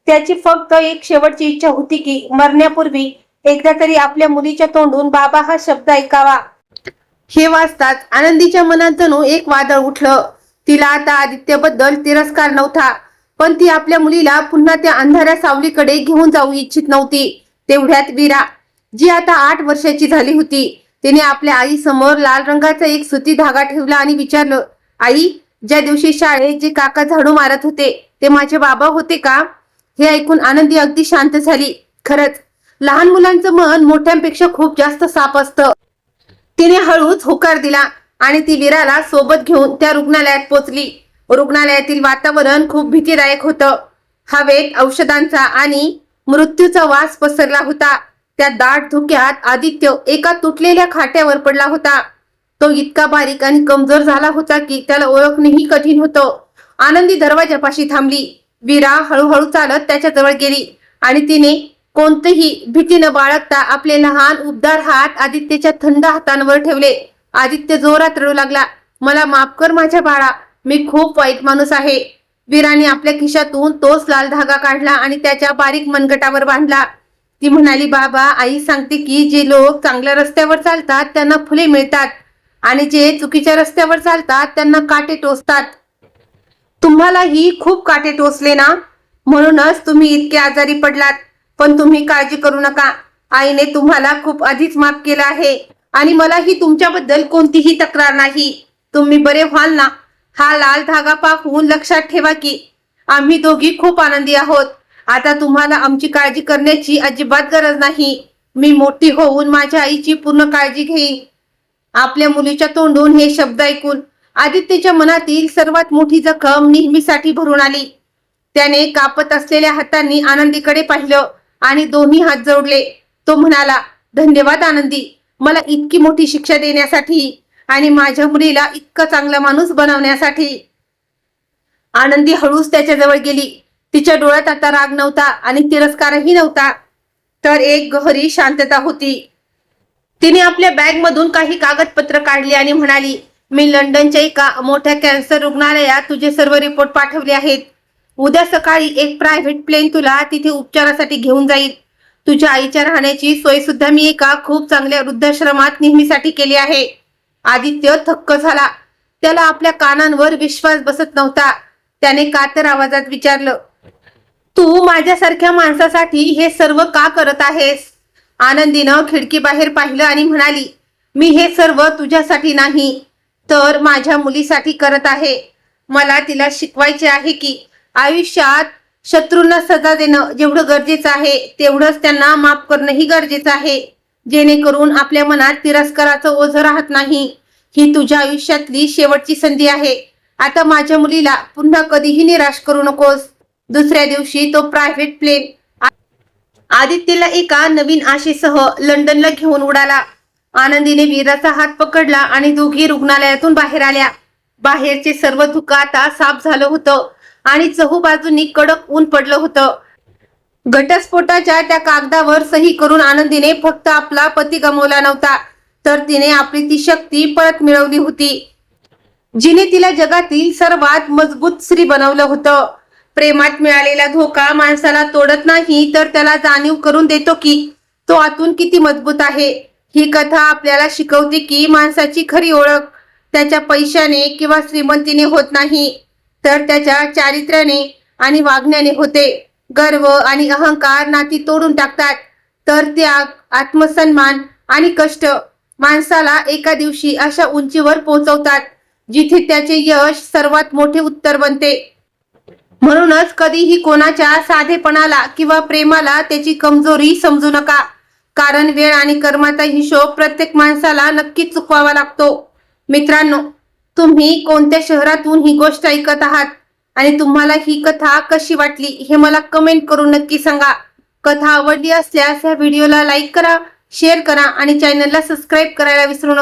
त्याची फक्त एक शेवटची इच्छा होती की मरण्यापूर्वी एकदा तरी आपल्या मुलीच्या तोंडून बाबा हा शब्द ऐकावा. हे वाचताच आनंदीच्या मनात जणू एक वादळ उठलं. तिला आता आदित्यबद्दल तिरस्कार नव्हता, पण ती आपल्या मुलीला पुन्हा त्या अंधाऱ्या सावलीकडे घेऊन जाऊ इच्छित नव्हती. तेवढ्यात वीरा, जी आता 8 वर्षाची झाली होती, तिने आपल्या आई समोर लाल रंगाचा एक सुती धागा ठेवला आणि विचारलं, आई, ज्या दिवशी शाळेत जे काका झाडू मारत होते ते माझे बाबा होते का? हे ऐकून आनंदी अगदी शांत झाली. खरंच लहान मुलांचं मन मोठ्यांपेक्षा खूप जास्त साफ असतं. तिने हळूच होकार दिला आणि ती वीराला सोबत घेऊन त्या रुग्णालयात पोचली. रुग्णालयातील वातावरण खूप भीतीदायक होतं. हवेत औषधांचा आणि मृत्यूचा वास पसरला होता. त्या दाट धुक्यात आदित्य एका तुटलेल्या खाट्यावर पडला होता. तो इतका बारीक आणि कमजोर झाला होता की त्याला ओळखणेही कठीण होतं. आनंदी दरवाजापाशी थांबली. वीरा हळूहळू चालत त्याच्या जवळ गेली आणि तिने कोणतीही भीती न बाळगता आपले लहान उबदार हात आदित्यच्या थंड हातांवर ठेवले. आदित्य जोरात रडू लागला. मला माफ कर माझ्या बाळा, मी खूप वाईट माणूस आहे. वीराने आपल्या खिशातून तोच लाल धागा काढला आणि त्याच्या बारीक मनगटावर बांधला. ती म्हणाली, बाबा, आई सांगते की जे लोक चांगल्या रस्त्यावर चालतात त्यांना फुले मिळतात आणि जे चुकीच्या रस्त्यावर चालतात त्यांना काटे टोचतात. तुम्हालाही खूप काटे टोचले ना, म्हणूनच तुम्ही इतके आजारी पडलात. पण तुम्ही काळजी करू नका, आईने तुम्हाला खूप आधीच माफ केलं आहे आणि मलाही तुमच्याबद्दल कोणतीही तक्रार नाही. तुम्ही बरे व्हाल ना. हा लाल धागा पाहून लक्षात ठेवा की आम्ही दोघी खूप आनंदी आहोत. आता तुम्हाला आमची काळजी करण्याची अजिबात गरज नाही. मी मोठी होऊन माझ्या आईची पूर्ण काळजी घेईन. आपल्या मुलीच्या तोंडून हे शब्द ऐकून आदित्यच्या मनातील सर्वात मोठी जखम नेहमीसाठी भरून आली. त्याने कापत असलेल्या हातांनी आनंदीकडे पाहिलं आणि दोन्ही हात जोडले. तो म्हणाला, धन्यवाद आनंदी, मला इतकी मोठी शिक्षा देण्यासाठी आणि माझ्या मुलीला इतका चांगला माणूस बनवण्यासाठी. आनंदी हळूच त्याच्या जवळ गेली. तिच्या डोळ्यात आता राग नव्हता आणि तिरस्कारही नव्हता, तर एक गहरी शांतता होती. तिने आपल्या बॅग मधून काही कागदपत्र काढली आणि म्हणाली, मी लंडनच्या एका मोठ्या कॅन्सर रुग्णालयात तुझे सर्व रिपोर्ट पाठवले आहेत. उद्या सकाळी एक प्रायव्हेट प्लेन तुला तिथे उपचारासाठी घेऊन जाईल. तुझ्या आईच्या राहण्याची सोय सुद्धा मी एका खूप चांगल्या वृद्धाश्रमात नेहमीसाठी केली आहे. आदित्य थक्क झाला. त्याला आपल्या कानांवर विश्वास बसत नव्हता. त्याने कातर आवाजात विचारलं, तू माझ्यासारख्या माणसासाठी हे सर्व का करत आहेस? आनंदीनं खिडकीबाहेर पाहिलं आणि म्हणाली, मी हे सर्व तुझ्यासाठी नाही तर माझ्या मुलीसाठी करत आहे. मला तिला शिकवायचे आहे की आयुष्यात शत्रूंना सजा देणं जेवढं गरजेचं आहे तेवढंच त्यांना माफ करणंही गरजेचं आहे, जेणेकरून आपल्या मनात तिरस्काराचं ओझं राहत नाही. ही तुझ्या आयुष्यातली शेवटची संधी आहे. आता माझ्या मुलीला पुन्हा कधीही निराश करू नकोस. दुसऱ्या दिवशी तो प्रायव्हेट प्लेन आदित्यला एका नवीन आशेसह लंडनला घेऊन उडाला. आनंदीने वीराचा हात पकडला आणि दोघी रुग्णालयातून बाहेर आल्या. बाहेरचे सर्व धुकं आता साफ झालं होतं आणि चहूबाजूंनी कडक ऊन पडलं होतं. घटस्फोटाच्या त्या कागदावर सही करून आनंदीने फक्त आपला पती गमावला नव्हता, तर तिने आपली ती शक्ती परत मिळवली होती, जिने तिला जगातील सर्वात मजबूत स्त्री बनवलं होतं. प्रेमात मिळालेला धोका माणसाला तोडत नाही, तर त्याला जाणीव करून देतो की तो आतून किती मजबूत आहे. ही कथा आपल्याला शिकवते की माणसाची खरी ओळख त्याच्या पैशाने किंवा श्रीमंतीने होत नाही, तर त्याच्या चारित्र्याने आणि वागण्याने होते. गर्व आणि अहंकार नाती तोडून टाकतात, तर त्याग, आत्मसन्मान आणि कष्ट माणसाला एका दिवशी अशा उंचीवर पोहोचवतात जिथे त्याचे यश सर्वात मोठे उत्तर बनते. म्हणूनच कधीही कोणाच्या साधेपणाला किंवा प्रेमाला त्याची कमजोरी समजू नका, कारण वेळ आणि कर्माचा हिशोब प्रत्येक माणसाला नक्कीच चुकवावा लागतो. मित्रांनो, तुम्ही कोणत्या शहरातून ही गोष्ट ऐकत आहात आणि तुम्हाला ही कथा कशी वाटली हे मला कमेंट करून नक्की सांगा. कथा आवडली असल्यास या व्हिडिओला लाईक करा, शेअर करा आणि चॅनलला सबस्क्राईब करायला विसरू नका.